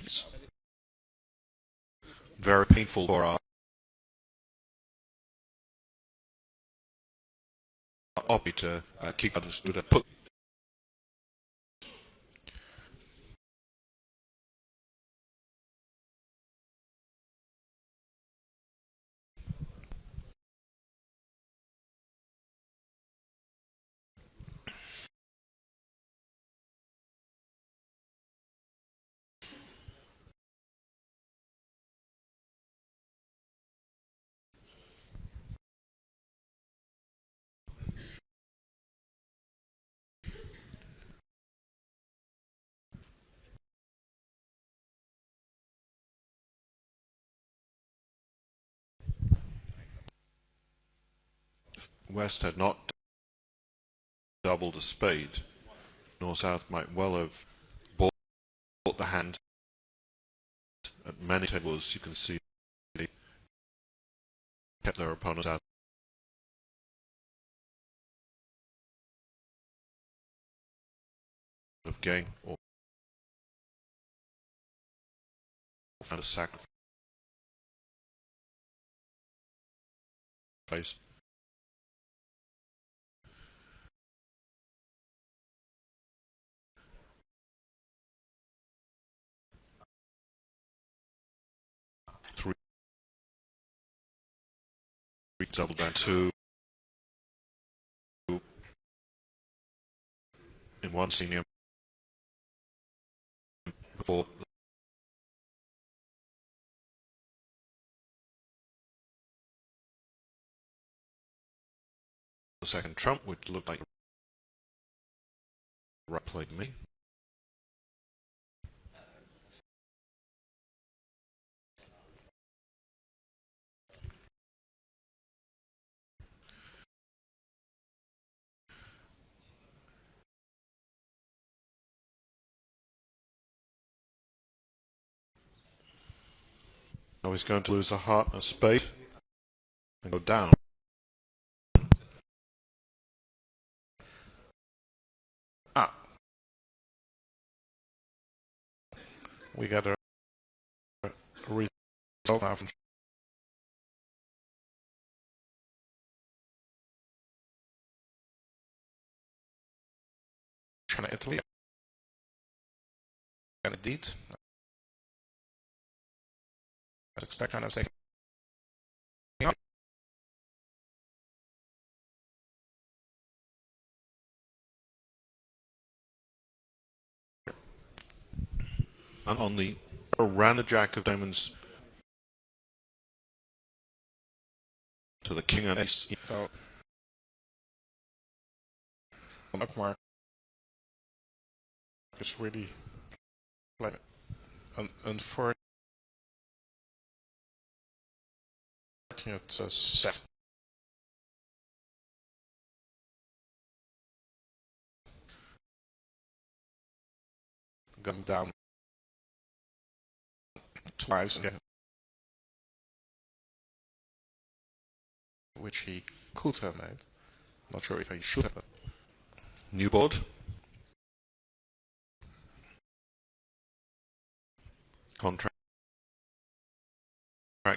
It's very painful for our Oppie to kick others to the put. West had not doubled a spade, nor South might well have bought the hand. At many tables you can see they kept their opponents out of game or found a sacrifice. Three double down two in one senior before the second trump, which looked like the right played me. Now he's going to lose a heart and a spade and go down. Ah, we got a result now from China, Italy. And indeed, as expected, China is taking up. And on the ran the jack of diamonds to the king and ace. So, on Upmark is really like an unfortunate set. Going down twice again, which he could have made. Not sure if he should have. New board. Contract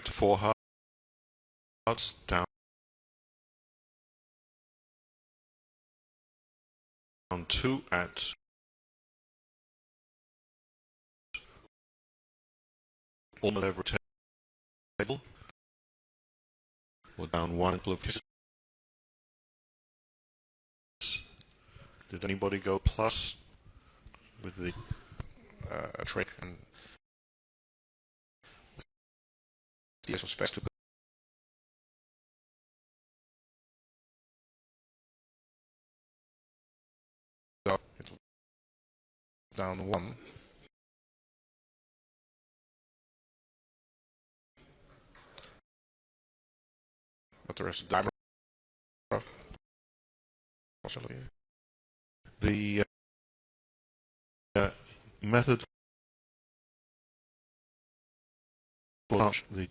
to 4 hearts down 2 at almost every table. Or down 1 of kisses. Did anybody go plus with the A trick and the ace of spades to go down 1. But there is a diamond possibly. The method for the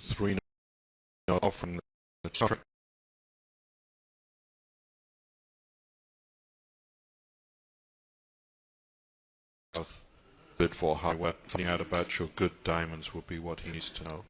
three offering the contract good for high. Finding out about your good diamonds would be what he needs to know.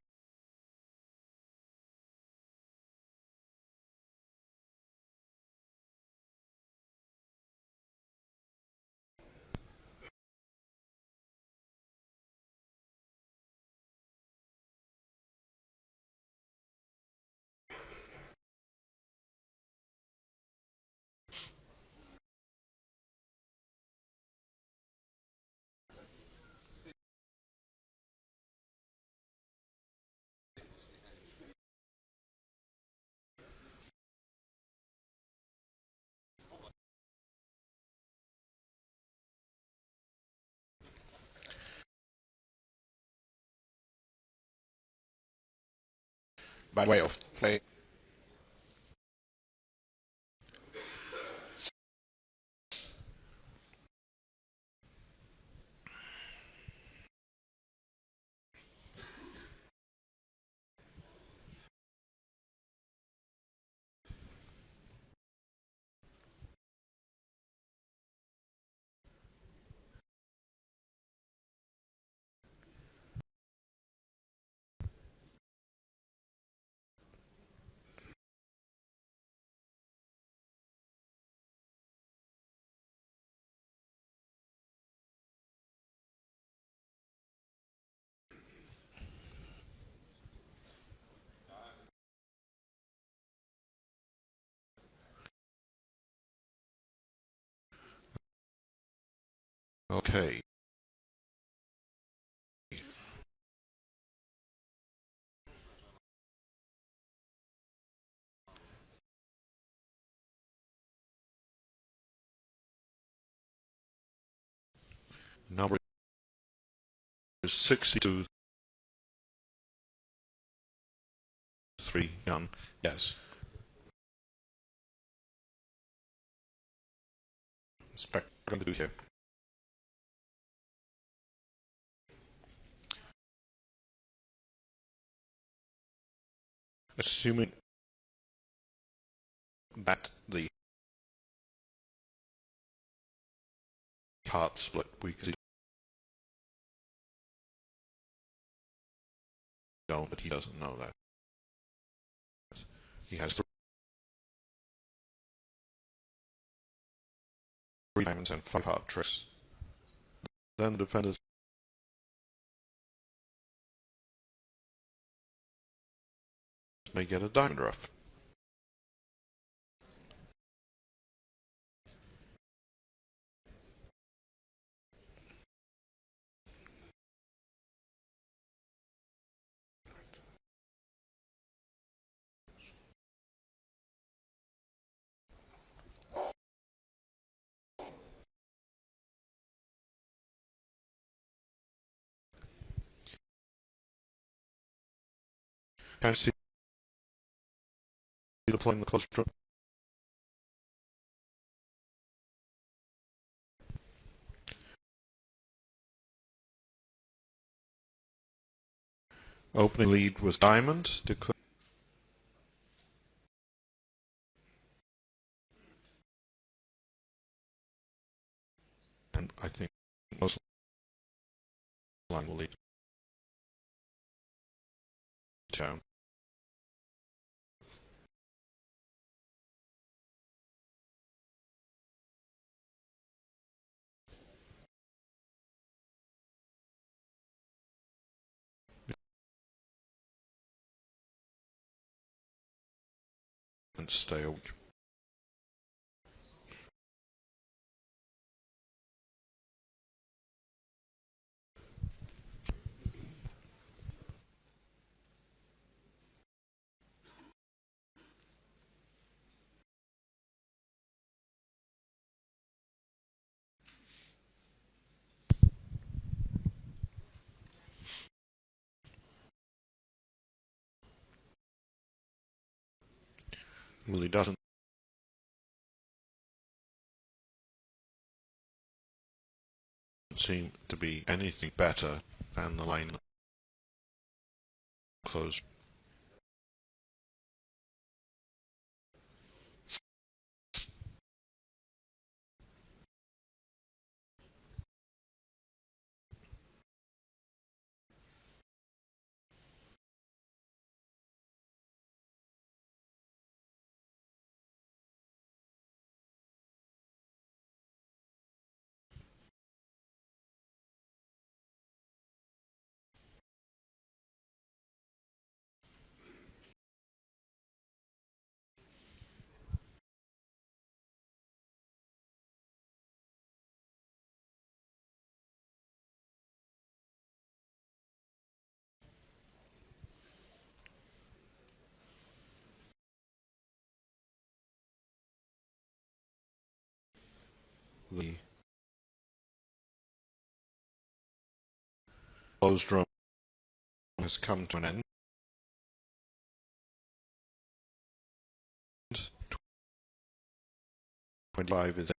By way of play. Okay. Number is 62 3 gun. Yes. Spec. Going to do here. Assuming that the part split, we can see but he doesn't know that. He has 3 diamonds and 5 hard tricks. Then the defenders may get a diamond rough. Can you see the play in the close draw? Opening lead was diamond. And I think most line will lead down. And stay awake. Well, he doesn't seem to be anything better than the line close. The closed drum has come to an end. 25 is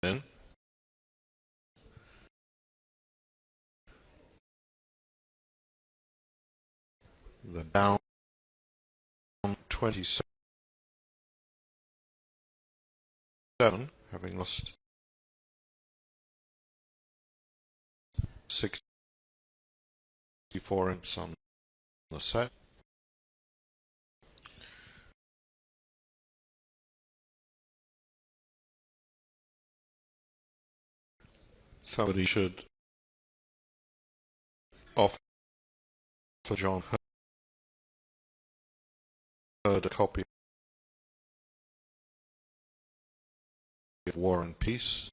in. The down 27, having lost 64 imps on the set. Somebody should offer John Hurd a copy of War and Peace.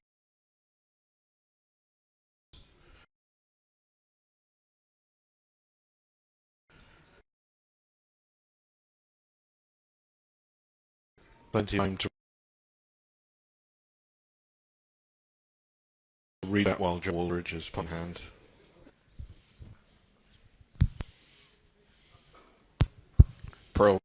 Plenty of time to read that while Joe Wolldridge is on hand. Pearl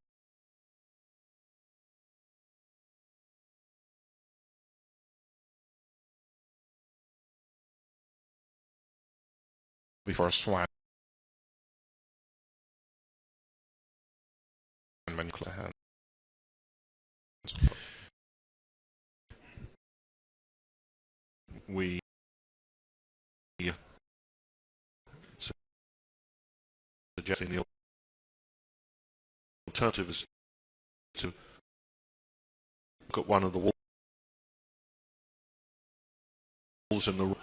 before swine when you clap hands. We suggesting the alternative is to look at one of the walls in the room.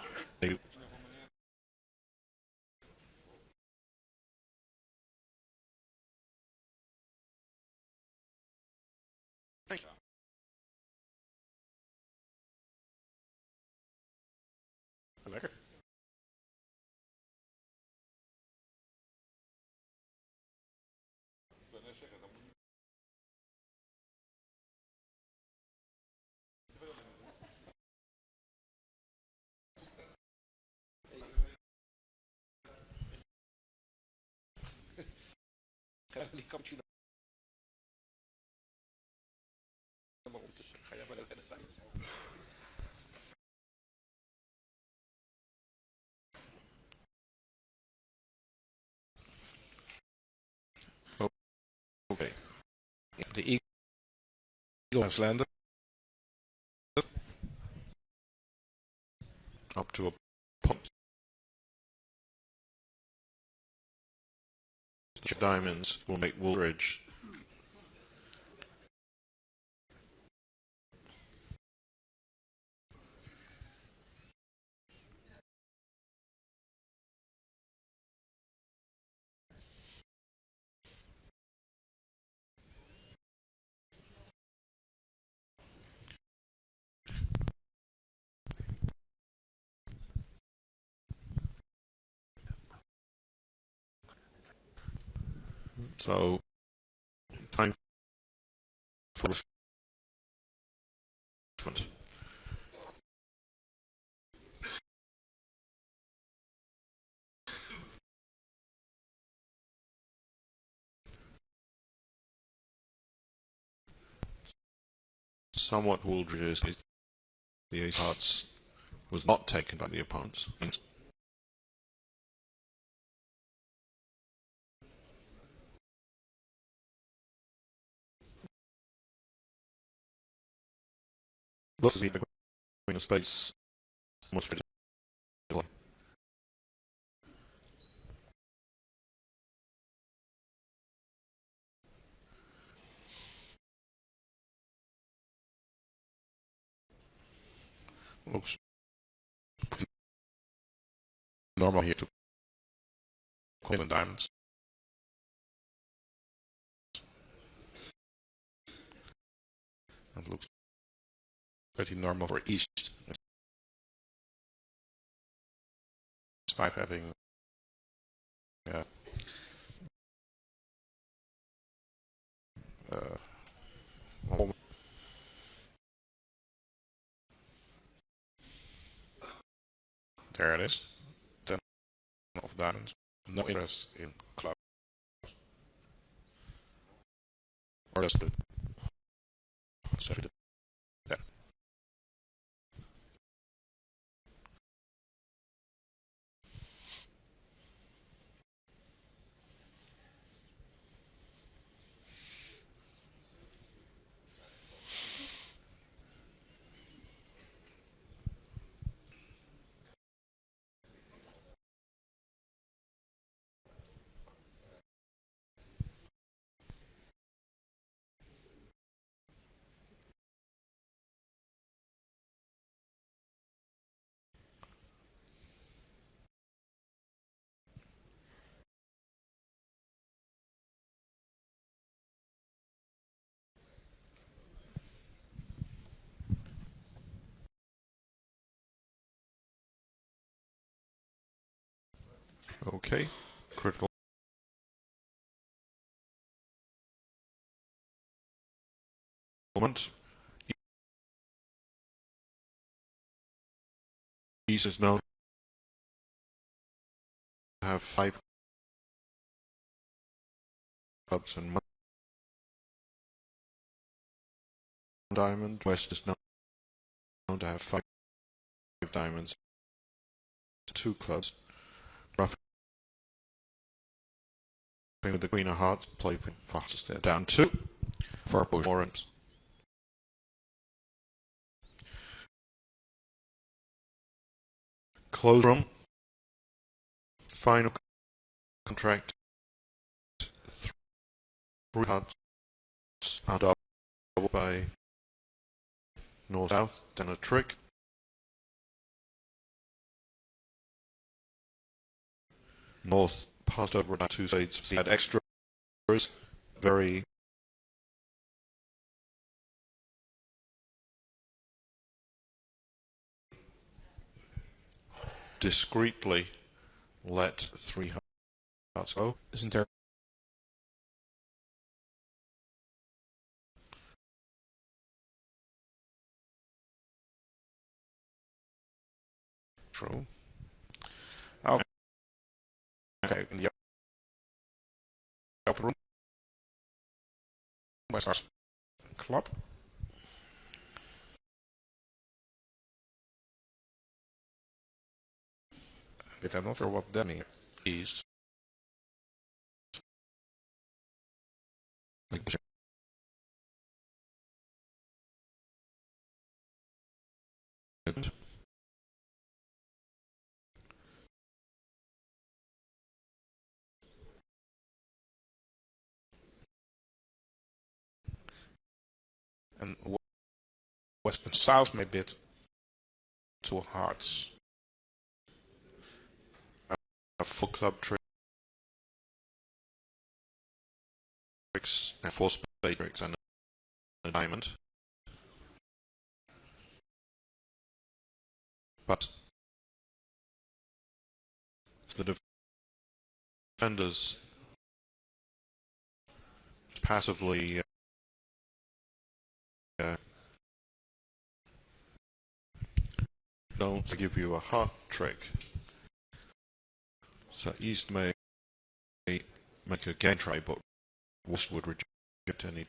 Lekker. Die cappuccino maar ondertussen ga jij maar de hele tijd. Okay. The eagle has landed Up to a point. The diamonds will make Wolldridge so time for assessment. Somewhat Wolldridge is the ace hearts was not taken by the opponents. Looks as if the queen of spades was ready. looks pretty normal here to queen and diamonds. It looks pretty normal for East, despite having there it is, 10 of diamonds, no interest in clubs. Or that's the yeah. Okay. Critical moment. is known to have 5 clubs and 1 diamond. West is known to have 5 diamonds, 2 clubs. Roughly with the Queen of Hearts, play fastest there. Down 2 for Orange. Close room. Final contract. 3 hearts are double by north-south, then a trick. North passed over about 2 spades. He had extras, very discreetly let 3 hearts go. Isn't there true? Okay, in the upper room, West Arts Club. But I'm not sure what that means. And West and South may bid 2 hearts. A full club tricks and 4 spade tricks and a diamond. But if the defenders passively don't give you a heart trick, so East may make a game try, but West would reject any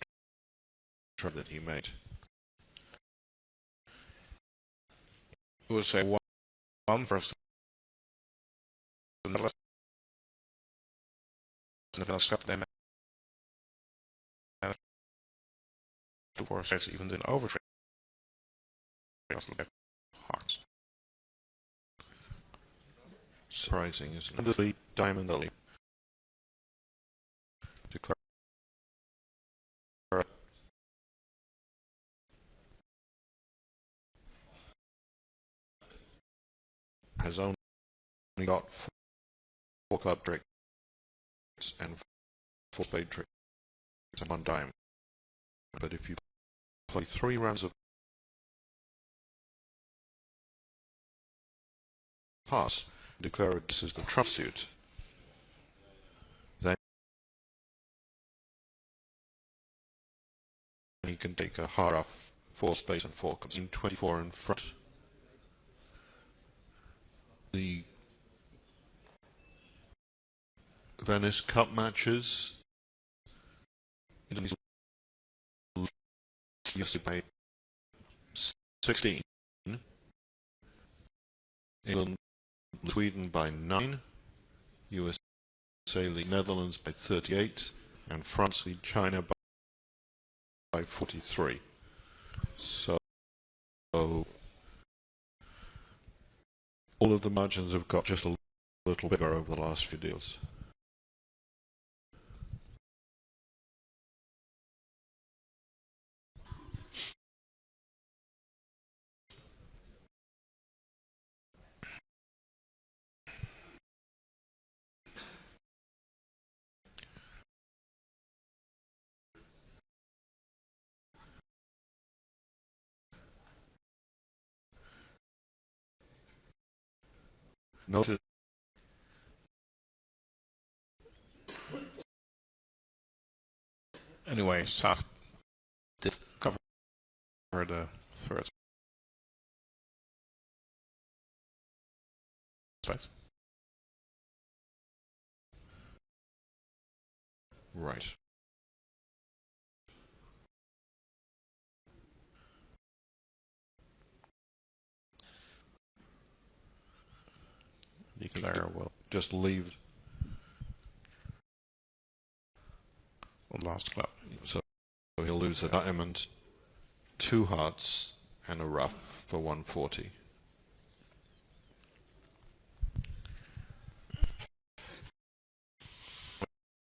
try that he made. We would say 1 first. And if I'll stop them, 4 sets even in overtrade. Hearts. Surprising, isn't it? The diamond early. Declare has only got 4 club tricks and 4 spade tricks and 1 diamond. But if you play 3 rounds of pass, declare this is the trump suit, then you can take a heart off 4 spades and 4 clubs in 24 in front. The Venice Cup matches yesterday by 16. England, Sweden by 9. USA lead Netherlands by 38, and France lead China by 43. So all of the margins have got just a little bigger over the last few deals. Noted. Anyway, South did cover the third space. Right. Declare will just leave on last club. So he'll lose a diamond, 2 hearts, and a rough for 140.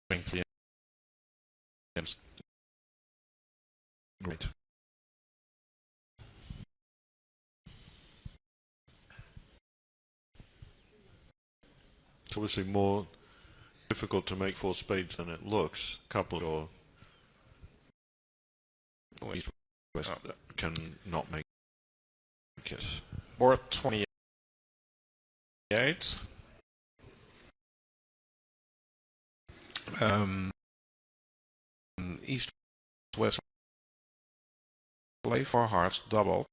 Bring 3 games. Right. It's obviously more difficult to make 4 spades than it looks. Couple or East West can not make it. Board 28. East West play 4 hearts doubled.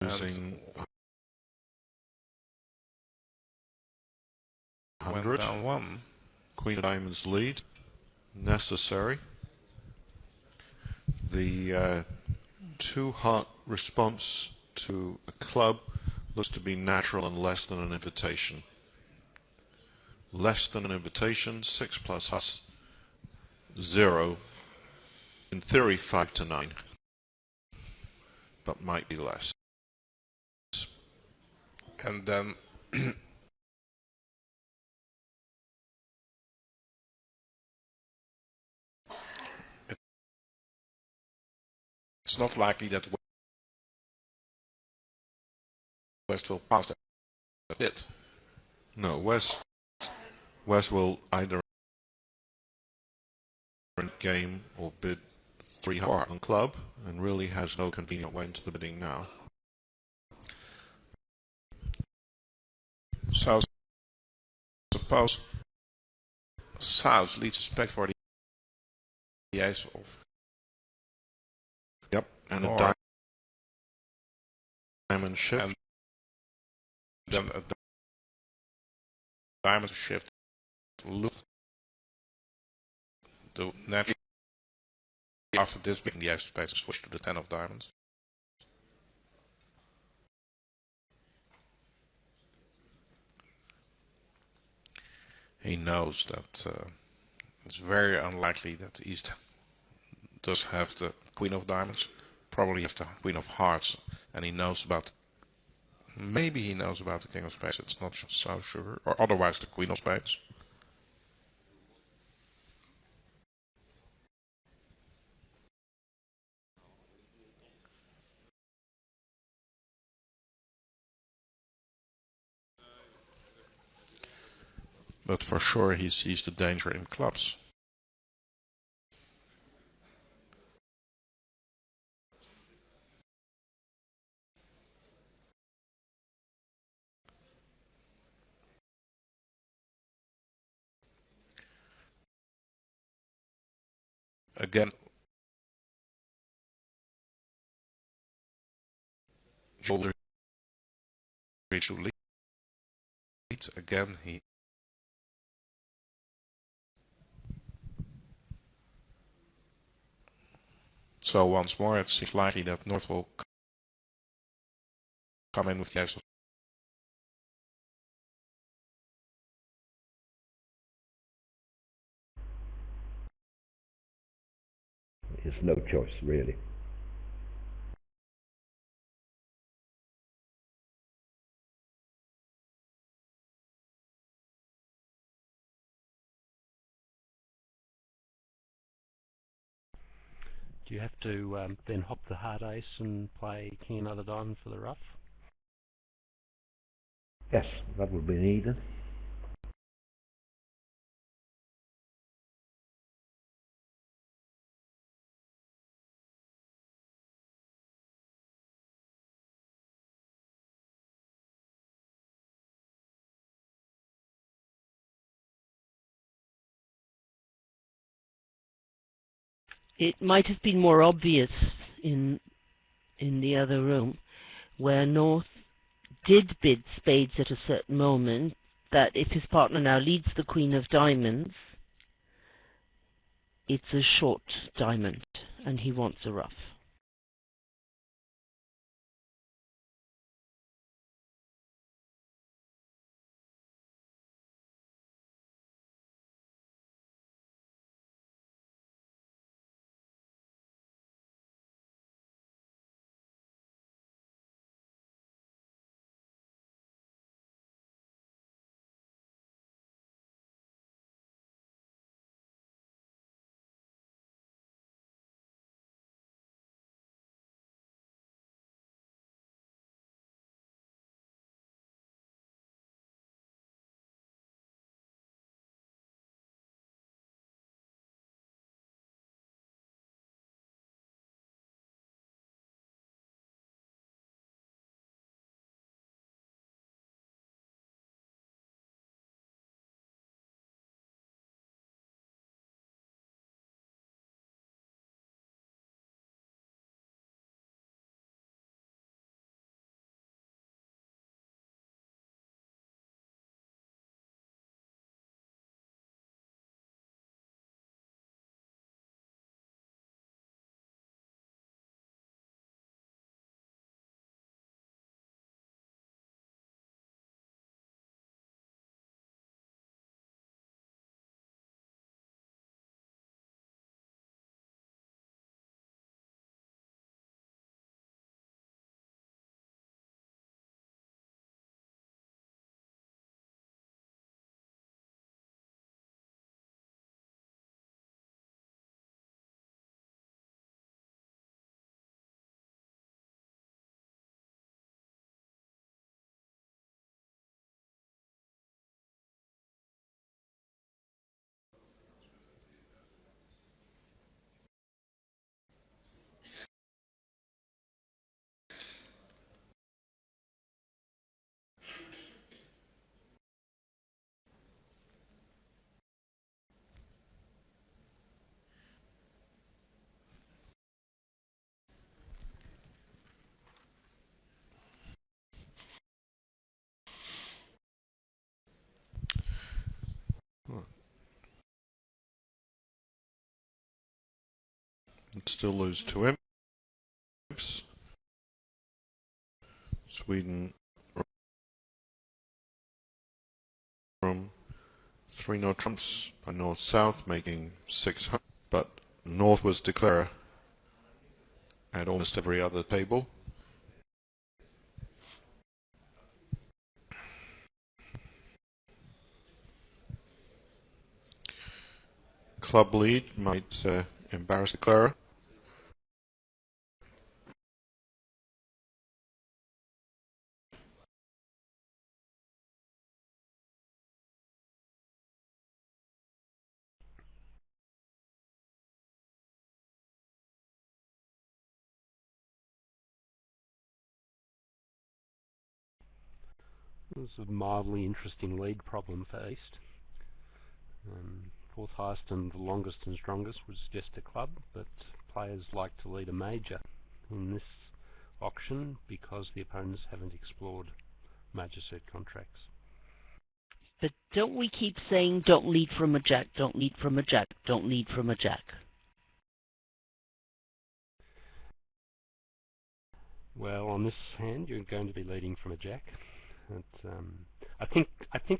Losing went 100. down 1. Queen of Diamonds lead. Necessary. The 2 heart response to a club looks to be natural and less than an invitation. Less than an invitation, 6 plus hearts, 0. In theory, 5 to 9, but might be less. And then it's not likely that West will pass that bit. No, West will either game or bid 3 heart on club, and really has no convenient way into the bidding now. So suppose South leads a spec for the ace of. Yep, and or, a diamond shift. And then a diamond shift. Look, the natural after this being the ace of spades, switch to the 10 of diamonds. He knows that it's very unlikely that the East does have the Queen of Diamonds, probably have the Queen of Hearts, and he knows about, maybe he knows about the King of Spades, it's not so sure, or otherwise the Queen of Spades. But for sure he sees the danger in clubs. Again, Wolldridge to lead. Again, he. So once more, it seems likely that North will come in with the ace of. There's no choice, really. Do you have to then hop the hard ace and play king another diamond for the rough? Yes, that would be needed. It might have been more obvious in the other room, where North did bid spades at a certain moment, that if his partner now leads the Queen of Diamonds, it's a short diamond, and he wants a rough. I'd still lose 2 imps. Sweden from 3 no trumps by North-South, making 600, but North was declarer at almost every other table. Club lead might embarrass declarer. There's a mildly interesting lead problem faced. Fourth highest and the longest and strongest was just a club, but players like to lead a major in this auction because the opponents haven't explored major suit contracts. But don't we keep saying, don't lead from a jack, don't lead from a jack, don't lead from a jack? Well, on this hand, you're going to be leading from a jack. I think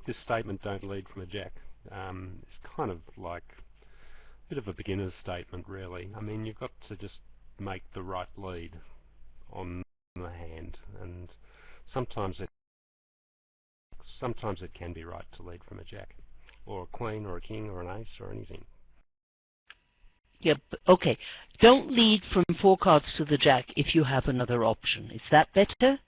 this statement, "don't lead from a jack," is kind of like a bit of a beginner's statement, really. I mean, you've got to just make the right lead on the hand, and sometimes it can be right to lead from a jack, or a queen, or a king, or an ace, or anything. Yeah, okay. Don't lead from 4 cards to the jack if you have another option. Is that better?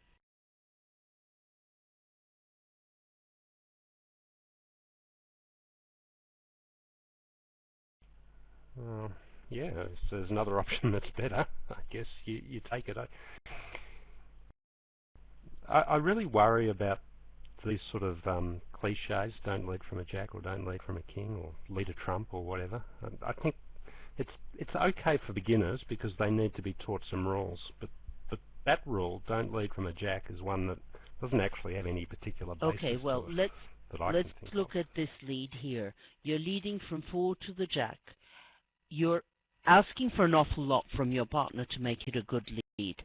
Yeah, if there's another option that's better, I guess you take it. I really worry about these sort of cliches, don't lead from a jack, or don't lead from a king, or lead a trump, or whatever. I think it's okay for beginners because they need to be taught some rules, but that rule, don't lead from a jack, is one that doesn't actually have any particular basis. Okay, well, to it let's look at this lead here. You're leading from 4 to the jack. You're asking for an awful lot from your partner to make it a good lead.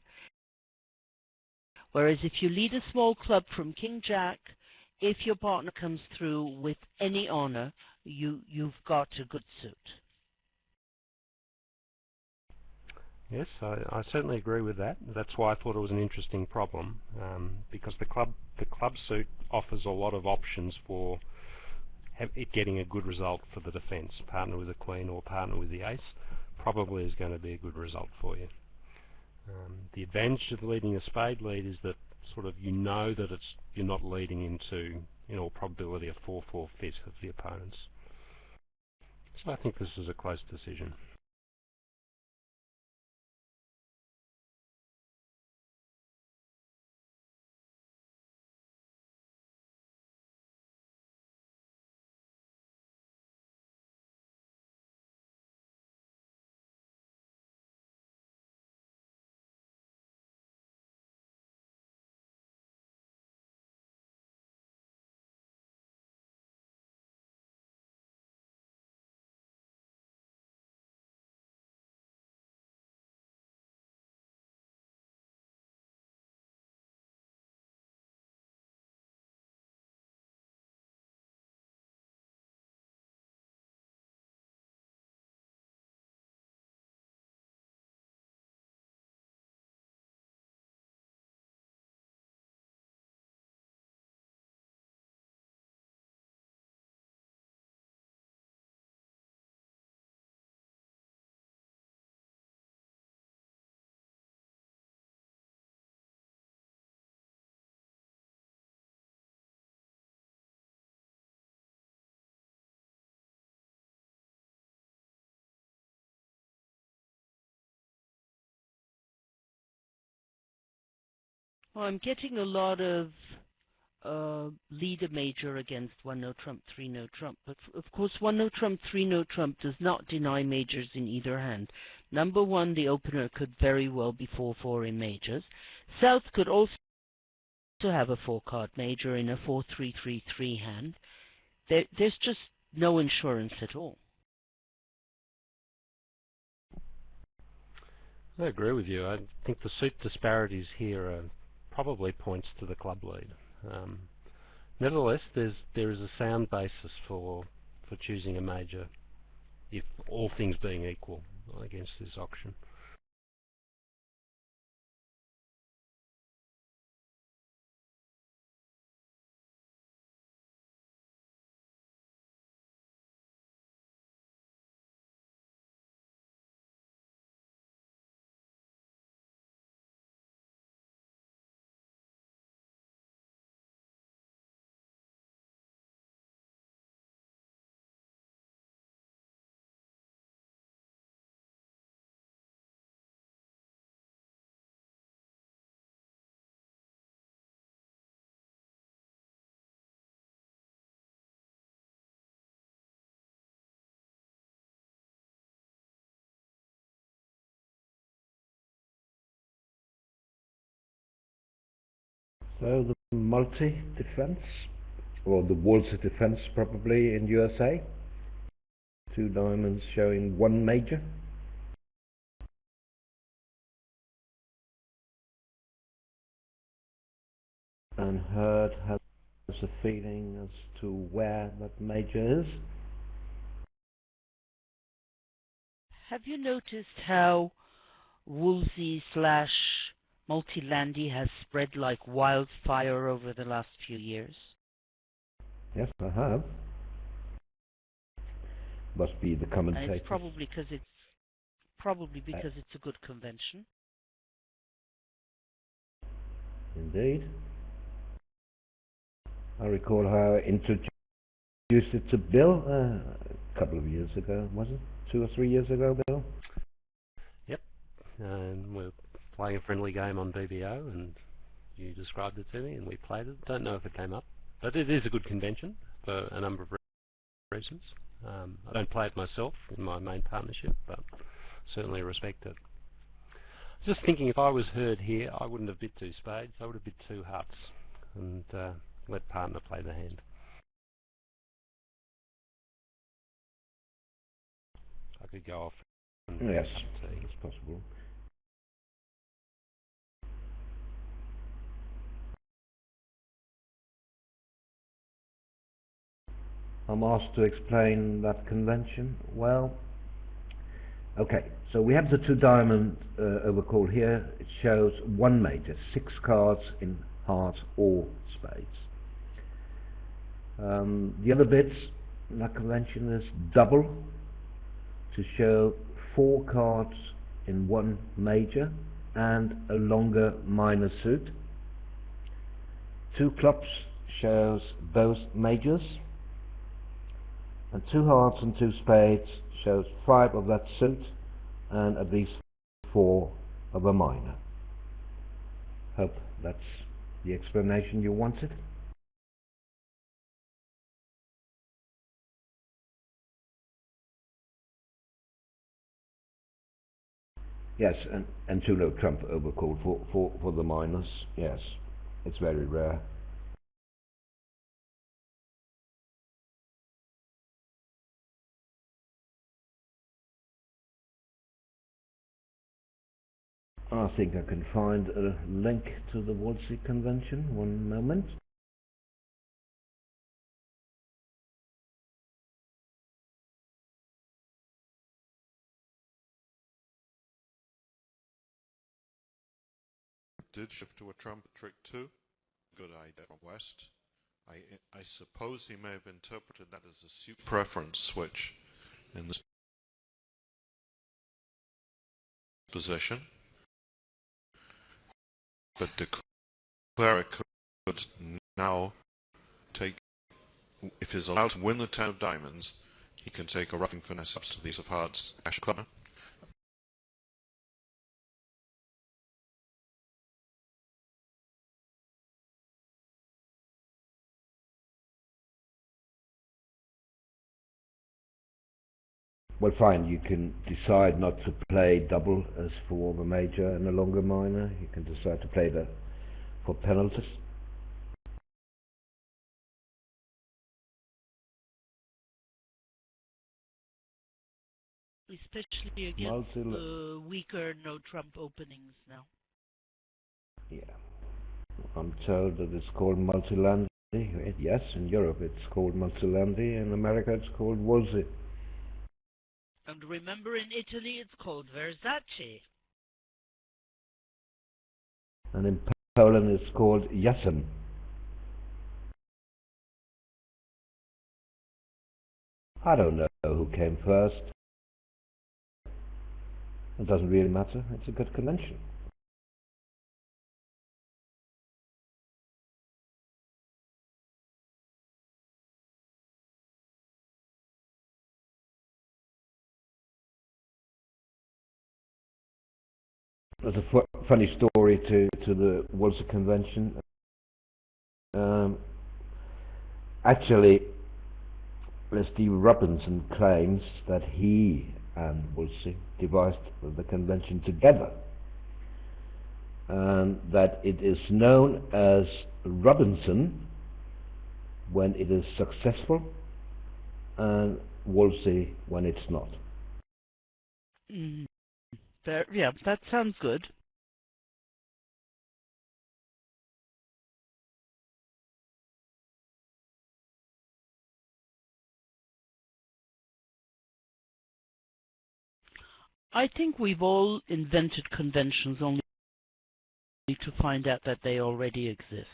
Whereas if you lead a small club from king jack, if your partner comes through with any honor, you've got a good suit. Yes, I certainly agree with that. That's why I thought it was an interesting problem, because the club suit offers a lot of options for it getting a good result for the defence. Partner with the queen or partner with the ace probably is going to be a good result for you. The advantage of leading a spade lead is that sort of you know that you're not leading into, in all probability, a 4-4 fit of the opponents. So I think this is a close decision. Well, I'm getting a lot of leader major against 1-no trump, 3-no trump. But of course, 1-no trump, 3-no trump does not deny majors in either hand. Number one, the opener could very well be 4-4 in majors. South could also have a 4-card major in a 4-3-3-3 hand. There's just no insurance at all. I agree with you. I think the suit disparities here probably points to the club lead. Nevertheless, there is a sound basis for choosing a major, if all things being equal, against this option. So the multi-defense, or the Wolldridge defense probably in USA. 2 diamonds showing 1 major. And Hurd has a feeling as to where that major is. Have you noticed how Woolsey / Multilandy has spread like wildfire over the last few years? Yes, I have. Must be the commentators. And it's probably because it's a good convention. Indeed. I recall how I introduced it to Bill a couple of years ago, was it? 2 or 3 years ago, Bill? Yep. And we're playing a friendly game on BBO, and you described it to me, and we played it. Don't know if it came up, but it is a good convention for a number of reasons. I don't play it myself in my main partnership, but certainly respect it. Just thinking, if I was Hurd here, I wouldn't have bid 2 spades. I would have bid 2 hearts and let partner play the hand. I could go off. And yes, it's possible. I'm asked to explain that convention. Well, okay, so we have the 2 diamond overcall here. It shows 1 major, 6 cards in hearts or spades. The other bits in that convention is double, to show 4 cards in 1 major and a longer minor suit. 2 clubs shows both majors, and 2 hearts and 2 spades shows 5 of that suit and at least 4 of a minor. Hope that's the explanation you wanted. Yes, and 2 no trump overcalled for the minors. Yes, it's very rare. I think I can find a link to the Woldsey convention. One moment. Did shift to a trumpet trick too. Good idea from West. I suppose he may have interpreted that as a suit preference switch in this position, but declare could now take, if he's allowed to win the 10 of diamonds, he can take a roughing finesse ups to these of hearts, Ash Clubber. Well, fine, you can decide not to play double as for the major and a longer minor. You can decide to play that for penalties. Especially against the weaker no-trump openings now. Yeah. I'm told that it's called multilandy. Yes, in Europe it's called multilandy. In America it's called Woldsey. And remember, in Italy it's called Versace. And in Poland it's called Jason. I don't know who came first. It doesn't really matter. It's a good convention. There's a funny story to the Woldsey convention. Actually, Steve Robinson claims that he and Woldsey devised the convention together, and that it is known as Robinson when it is successful and Woldsey when it's not. Yeah, that sounds good. I think we've all invented conventions only to find out that they already exist.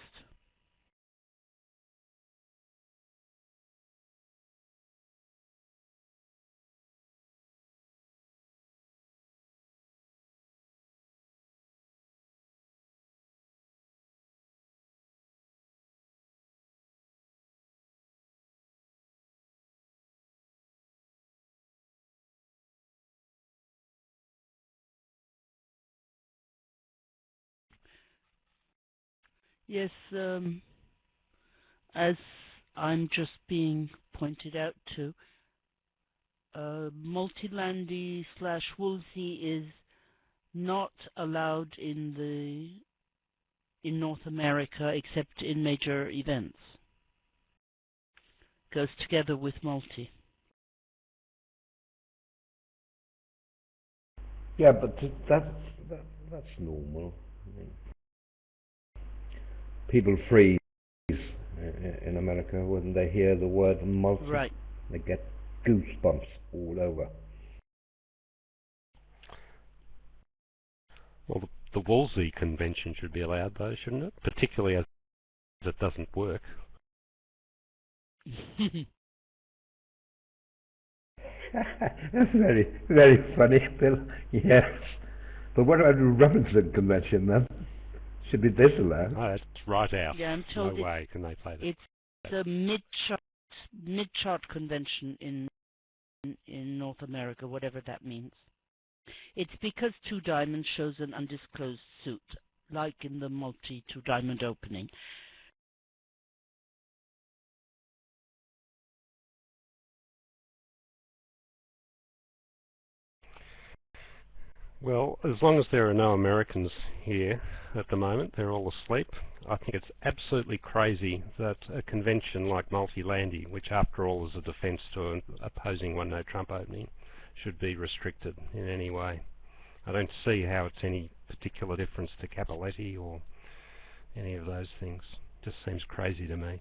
Yes, as I'm just being pointed out to, multilandy / woolsey is not allowed in North America except in major events. Goes together with multi. Yeah, but that's normal. I mean, people freeze in America when they hear the word multi. Right. They get goosebumps all over. Well, the Wolsey convention should be allowed, though, shouldn't it? Particularly as it doesn't work. That's very, very funny, Bill. Yes. But what about the Robinson convention then? Should be disallowed. Oh, it's right out. Yeah, I'm told no way can they play that. it's a mid-chart convention in North America, whatever that means. It's because two diamonds shows an undisclosed suit, like in the multi two diamond opening. Well, as long as there are no Americans here at the moment, they're all asleep, I think it's absolutely crazy that a convention like Multi-Landy, which after all is a defence to an opposing one no Trump opening, should be restricted in any way. I don't see how it's any particular difference to Cappelletti or any of those things. Just seems crazy to me.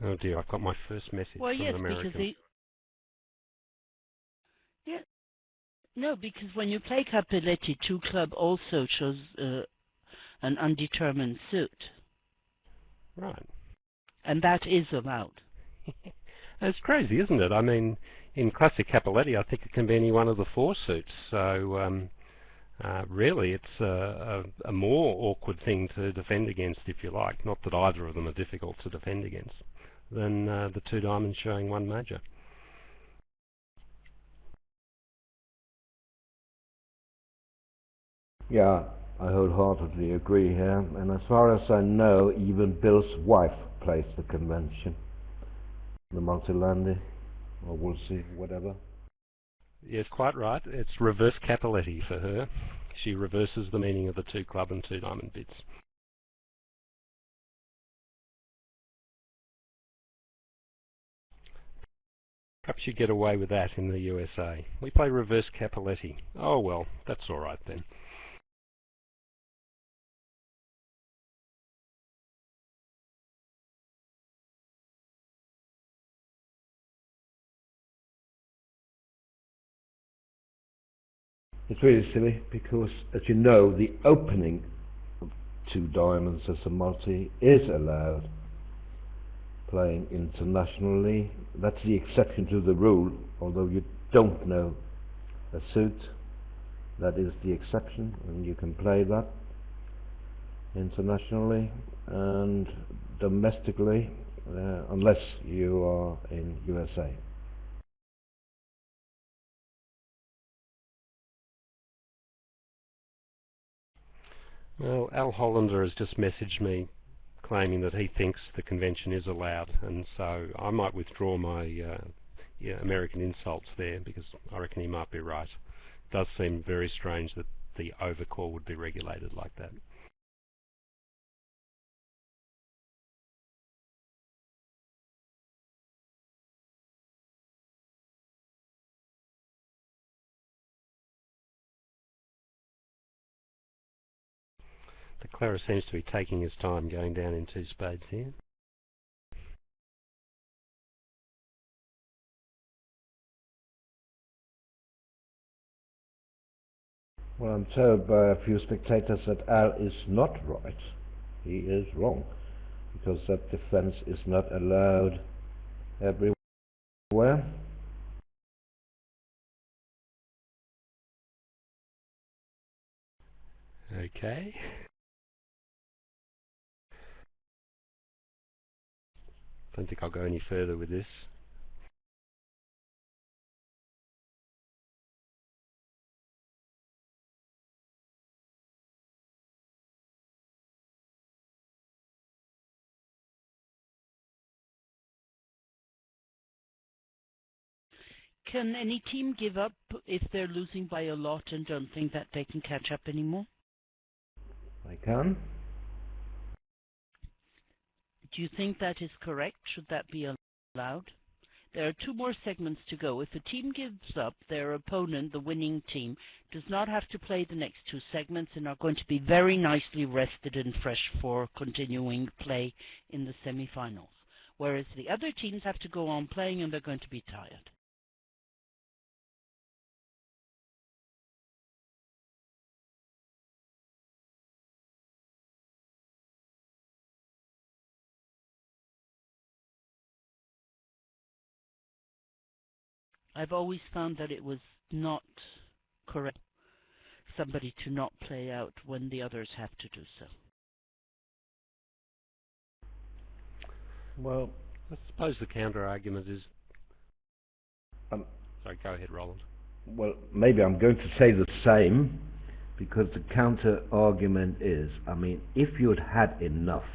Oh dear, I've got my first message from an American. Because because when you play Cappelletti, two club also shows an undetermined suit. Right. And that is allowed. It's crazy, isn't it? I mean, in classic Cappelletti, I think it can be any one of the four suits. So really, it's a more awkward thing to defend against, if you like. Not that either of them are difficult to defend against, than the two diamonds showing one major. Yeah, I wholeheartedly agree here. And as far as I know, even Bill's wife plays the convention. The Multilandy, or Woolsey, whatever. Yes, quite right. It's reverse Cappelletti for her. She reverses the meaning of the two club and two diamond bits. Perhaps you get away with that in the USA. We play reverse Cappelletti. Oh well, that's all right then. It's really silly because, as you know, the opening of two diamonds as a multi is allowed playing internationally. That's the exception to the rule, although you don't know a suit. That is the exception, and you can play that internationally and domestically, unless you are in USA. Well, Al Hollander has just messaged me claiming that he thinks the convention is allowed, and so I might withdraw my American insults there, because I reckon he might be right. It does seem very strange that the overcall would be regulated like that. The Clara seems to be taking his time going down in two spades here. Well, I'm told by a few spectators that Al is not right. He is wrong, because that defense is not allowed everywhere. Okay. Don't think I'll go any further with this. Can any team give up if they're losing by a lot and don't think that they can catch up anymore? I can. Do you think that is correct? Should that be allowed? There are 2 more segments to go. If a team gives up, their opponent, the winning team, does not have to play the next 2 segments and are going to be very nicely rested and fresh for continuing play in the semi-finals. Whereas the other teams have to go on playing and they're going to be tired. I've always found that it was not correct for somebody to not play out when the others have to do so. Well, I suppose the counter-argument is... Sorry, go ahead, Roland. Well, maybe I'm going to say the same, because the counter-argument is, I mean, if you'd had enough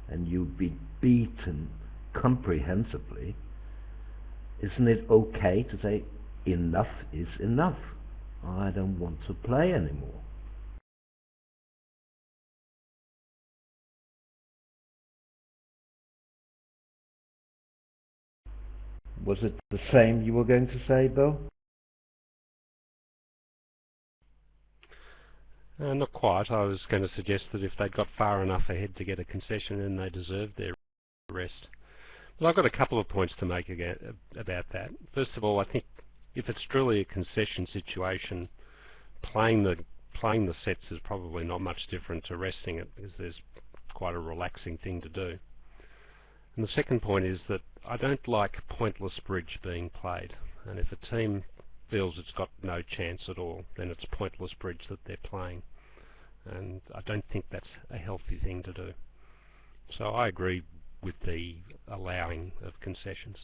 and you'd be beaten comprehensively, isn't it okay to say, enough is enough? I don't want to play anymore. Was it the same you were going to say, Bill? Not quite. I was going to suggest that if they'd got far enough ahead to get a concession, then they deserved their rest. Well, I've got a couple of points to make about that. First of all, I think if it's truly a concession situation, playing the sets is probably not much different to resting it, because there's quite a relaxing thing to do. And the second point is that I don't like pointless bridge being played, and if a team feels it's got no chance at all, then it's pointless bridge that they're playing, and I don't think that's a healthy thing to do. So I agree with the allowing of concessions.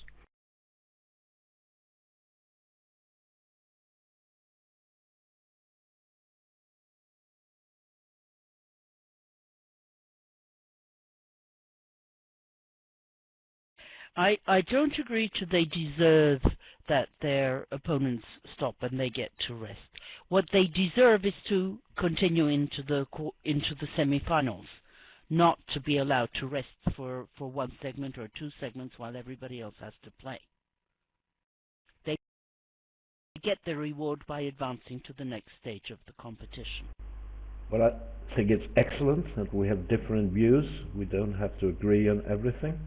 I don't agree to they deserve that their opponents stop and they get to rest. What they deserve is to continue into the semi-finals, not to be allowed to rest for 1 segment or 2 segments while everybody else has to play. They get their reward by advancing to the next stage of the competition. Well, I think it's excellent that we have different views. We don't have to agree on everything.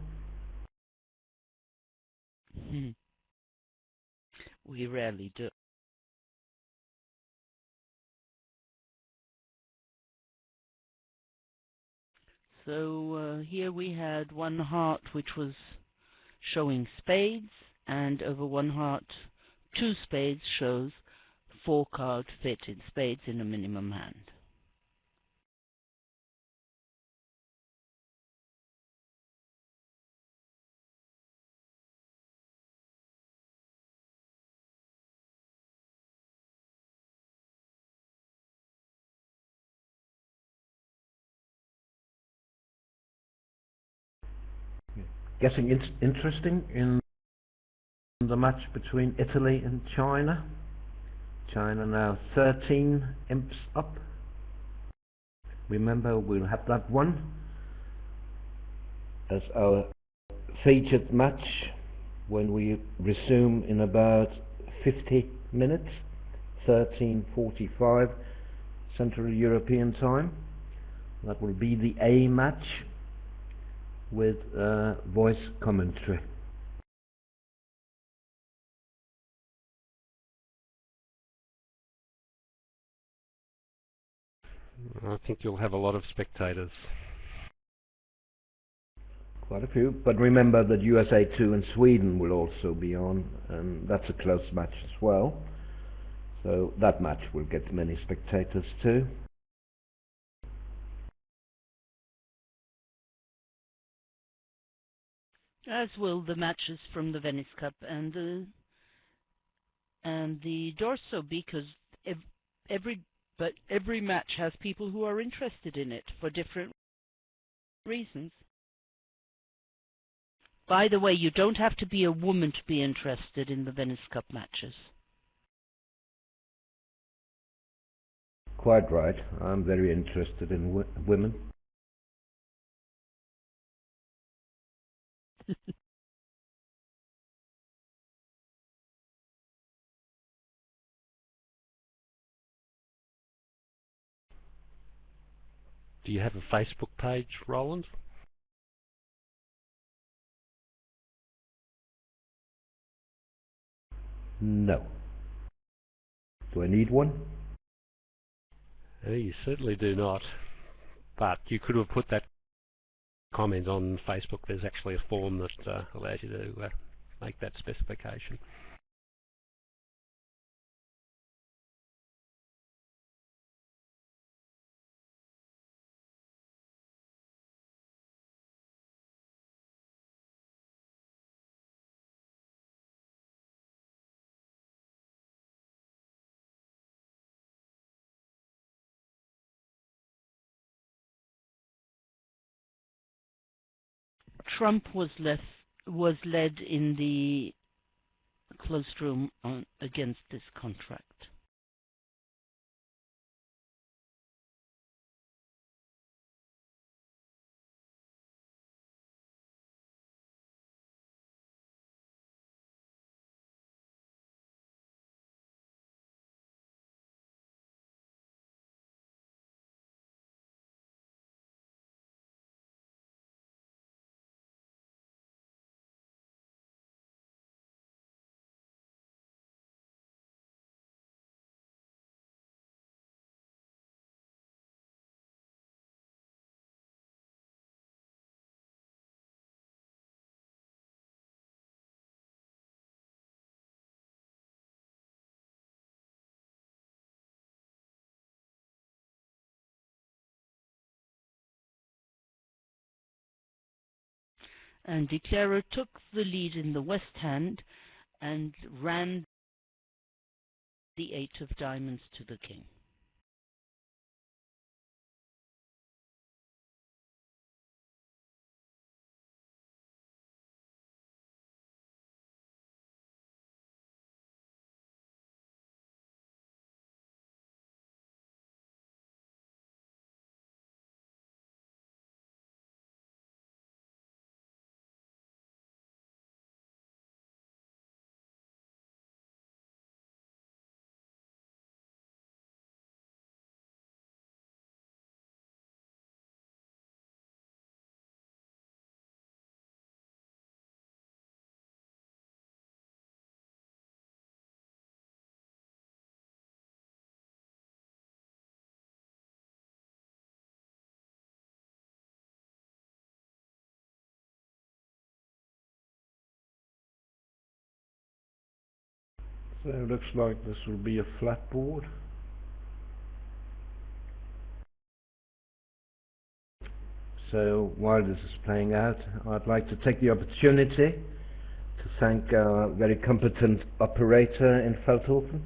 We rarely do. So here we had 1 heart which was showing spades, and over 1 heart 2 spades shows 4 cards fit in spades in a minimum hand. Getting interesting in the match between Italy and China. China now 13 imps up. Remember, we'll have that one as our featured match when we resume in about 50 minutes, 13:45 Central European time. That will be the A match with voice commentary. I think you'll have a lot of spectators. Quite a few, but remember that USA 2 and Sweden will also be on, and that's a close match as well. So that match will get many spectators too. As will the matches from the Venice Cup and the Dorso, because every match has people who are interested in it for different reasons. By the way, you don't have to be a woman to be interested in the Venice Cup matches. Quite right. I'm very interested in women. Do you have a Facebook page, Roland? No. Do I need one? You certainly do not. But you could have put that comment on Facebook. There's actually a form that allows you to make that specification. Trump was led in the closed room against this contract. And Declarer took the lead in the West Hand and ran the 8 of diamonds to the king. So it looks like this will be a flat board. So while this is playing out, I'd like to take the opportunity to thank our very competent operator in Veldhoven.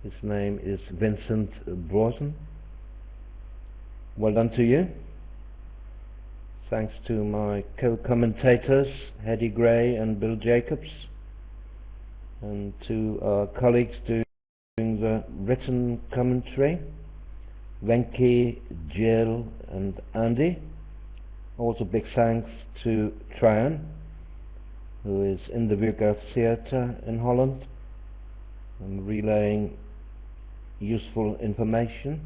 His name is Vincent Brosen. Well done to you. Thanks to my co-commentators, Hedy Gray and Bill Jacobs, and to our colleagues doing the written commentary, Wenke, Jill and Andy. Also big thanks to Tryon, who is in the Vugraph Theatre in Holland and relaying useful information.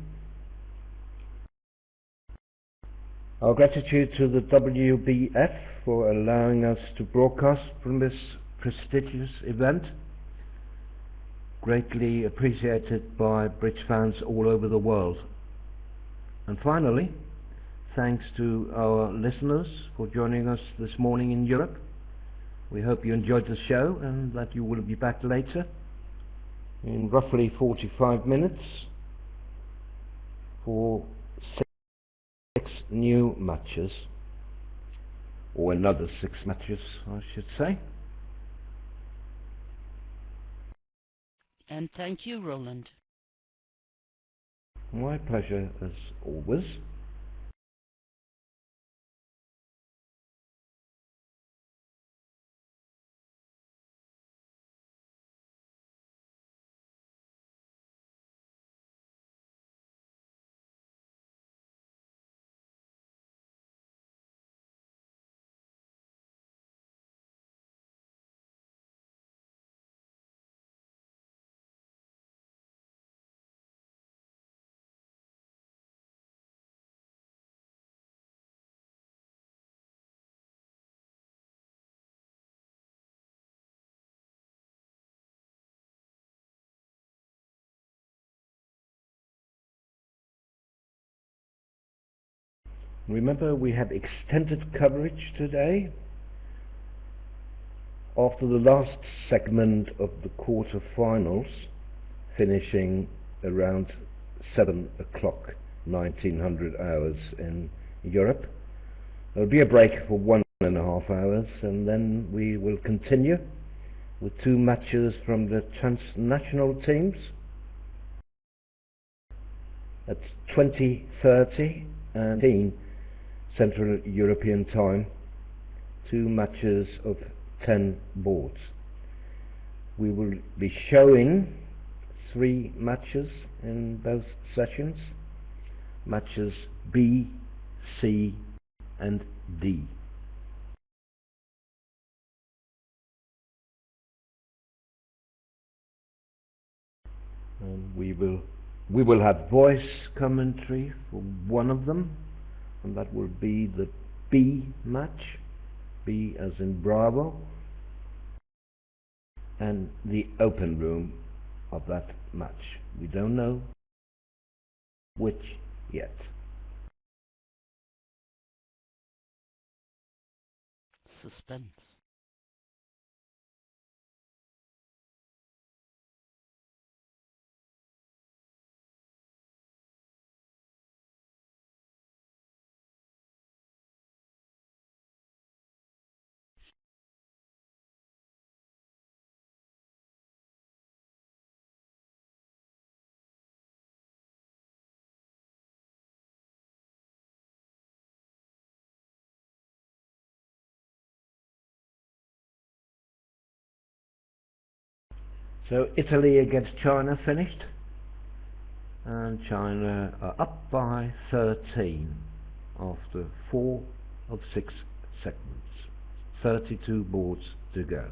Our gratitude to the WBF for allowing us to broadcast from this prestigious event, greatly appreciated by bridge fans all over the world. And finally, thanks to our listeners for joining us this morning in Europe. We hope you enjoyed the show and that you will be back later in roughly 45 minutes for 6 new matches, or another 6 matches I should say. And thank you, Roland. My pleasure as always. Remember, we have extended coverage today. After the last segment of the quarter-finals, finishing around 7 o'clock, 1900 hours in Europe, there will be a break for 1.5 hours, and then we will continue with 2 matches from the transnational teams at 20:30 and 18 Central European Time, 2 matches of 10 boards. We will be showing 3 matches in both sessions, matches B, C and D. And we will have voice commentary for one of them, and that will be the B match, B as in Bravo, and the open room of that match. We don't know which yet. Suspense. So Italy against China finished, and China are up by 13 after 4 of 6 segments. 32 boards to go.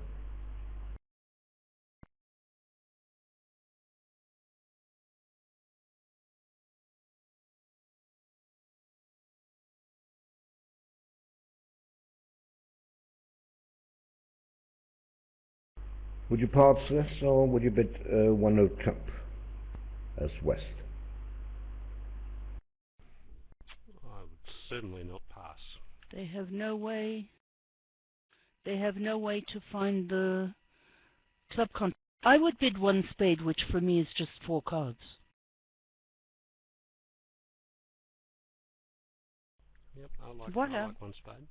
Would you pass this, or would you bid 1-0 Trump as West? I would certainly not pass. They have no way. They have no way to find the club contract. I would bid 1 spade, which for me is just 4 cards. Yep, I like 1 spade.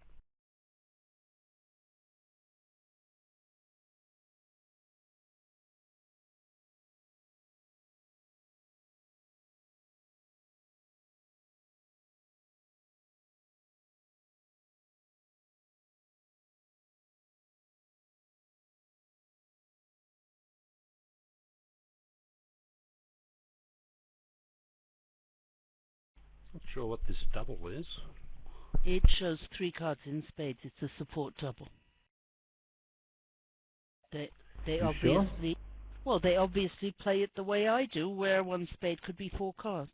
Not sure what this double is. It shows 3 cards in spades. It's a support double. They obviously, well, they obviously play it the way I do, where 1 spade could be 4 cards.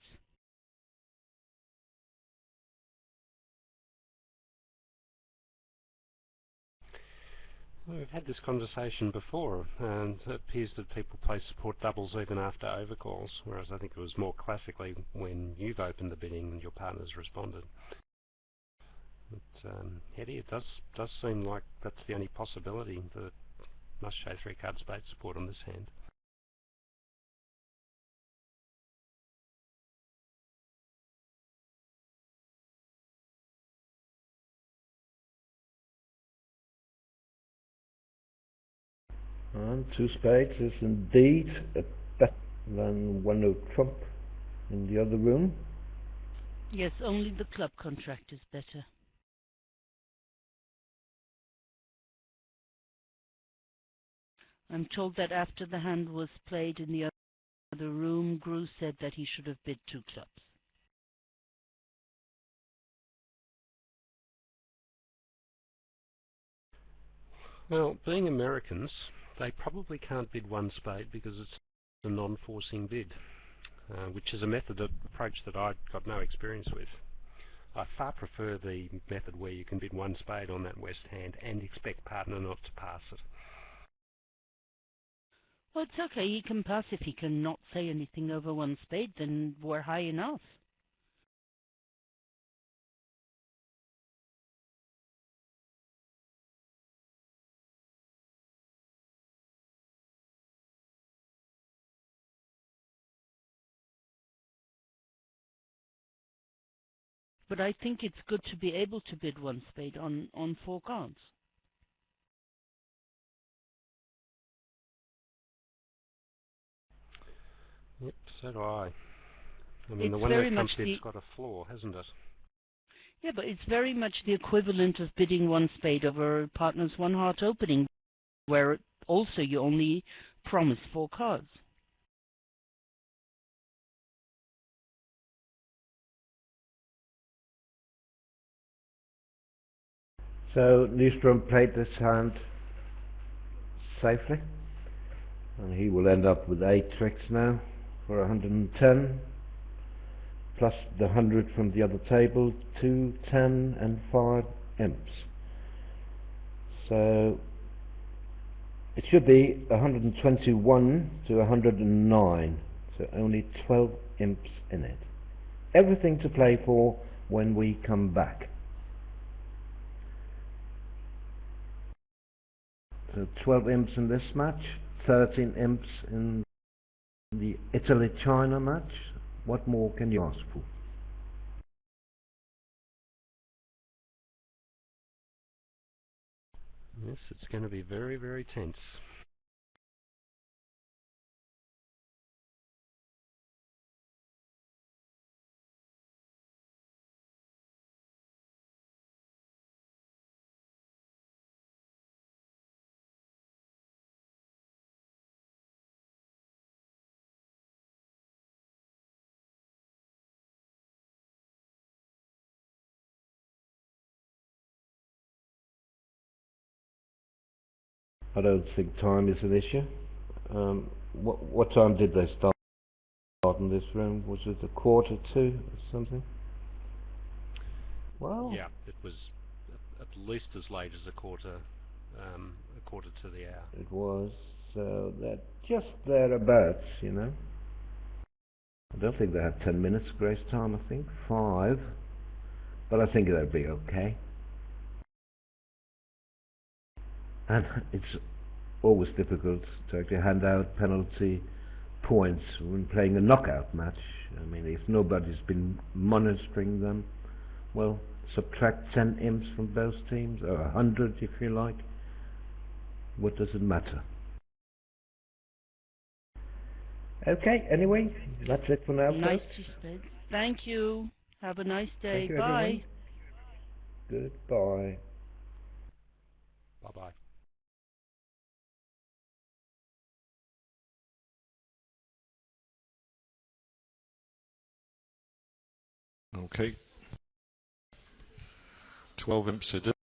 We've had this conversation before, and it appears that people play support doubles even after overcalls, whereas I think it was more classically when you've opened the bidding and your partner's responded. But, Hetty, it does seem like that's the only possibility, that it must show 3 card spade support on this hand. And 2 spades is indeed better than 1-0 Trump in the other room. Yes, only the club contract is better. I'm told that after the hand was played in the other room, Gru said that he should have bid 2 clubs. Well, being Americans, they probably can't bid 1 spade because it's a non-forcing bid, which is a approach that I've got no experience with. I far prefer the method where you can bid 1 spade on that West hand and expect partner not to pass it. Well, it's okay, he can pass if he can not say anything over 1 spade, then we're high enough. but I think it's good to be able to bid one spade on 4 cards. Yep, so do I. I mean, It's the one very no much trump bid's got a flaw, hasn't it? Yeah, but it's very much the equivalent of bidding one spade over a partner's one heart opening, where also you only promise 4 cards. So Nystrom played this hand safely, and he will end up with 8 tricks now for 110, plus the 100 from the other table, 2, 10 and 5 imps. So it should be 121 to 109, so only 12 imps in it. Everything to play for when we come back. So 12 imps in this match, 13 imps in the Italy-China match. What more can you ask for? Yes, it's going to be very, very tense. I don't think time is an issue. What time did they start in this room? Was it 1:45 or something? Well, Yeah, it was at least as late as a quarter to the hour. it was, so that just thereabouts, you know. I don't think they had 10 minutes grace time, I think 5, but I think they'll be okay. And it's always difficult to actually hand out penalty points when playing a knockout match. I mean, if nobody's been monitoring them, well, subtract 10 imps from both teams, or 100 if you like. What does it matter? Okay, anyway, that's it for now, Nice folks. to spade. Thank you. Have a nice day. Thank you, Bye. everyone. Goodbye. Bye-bye. Okay. 12 imps it is.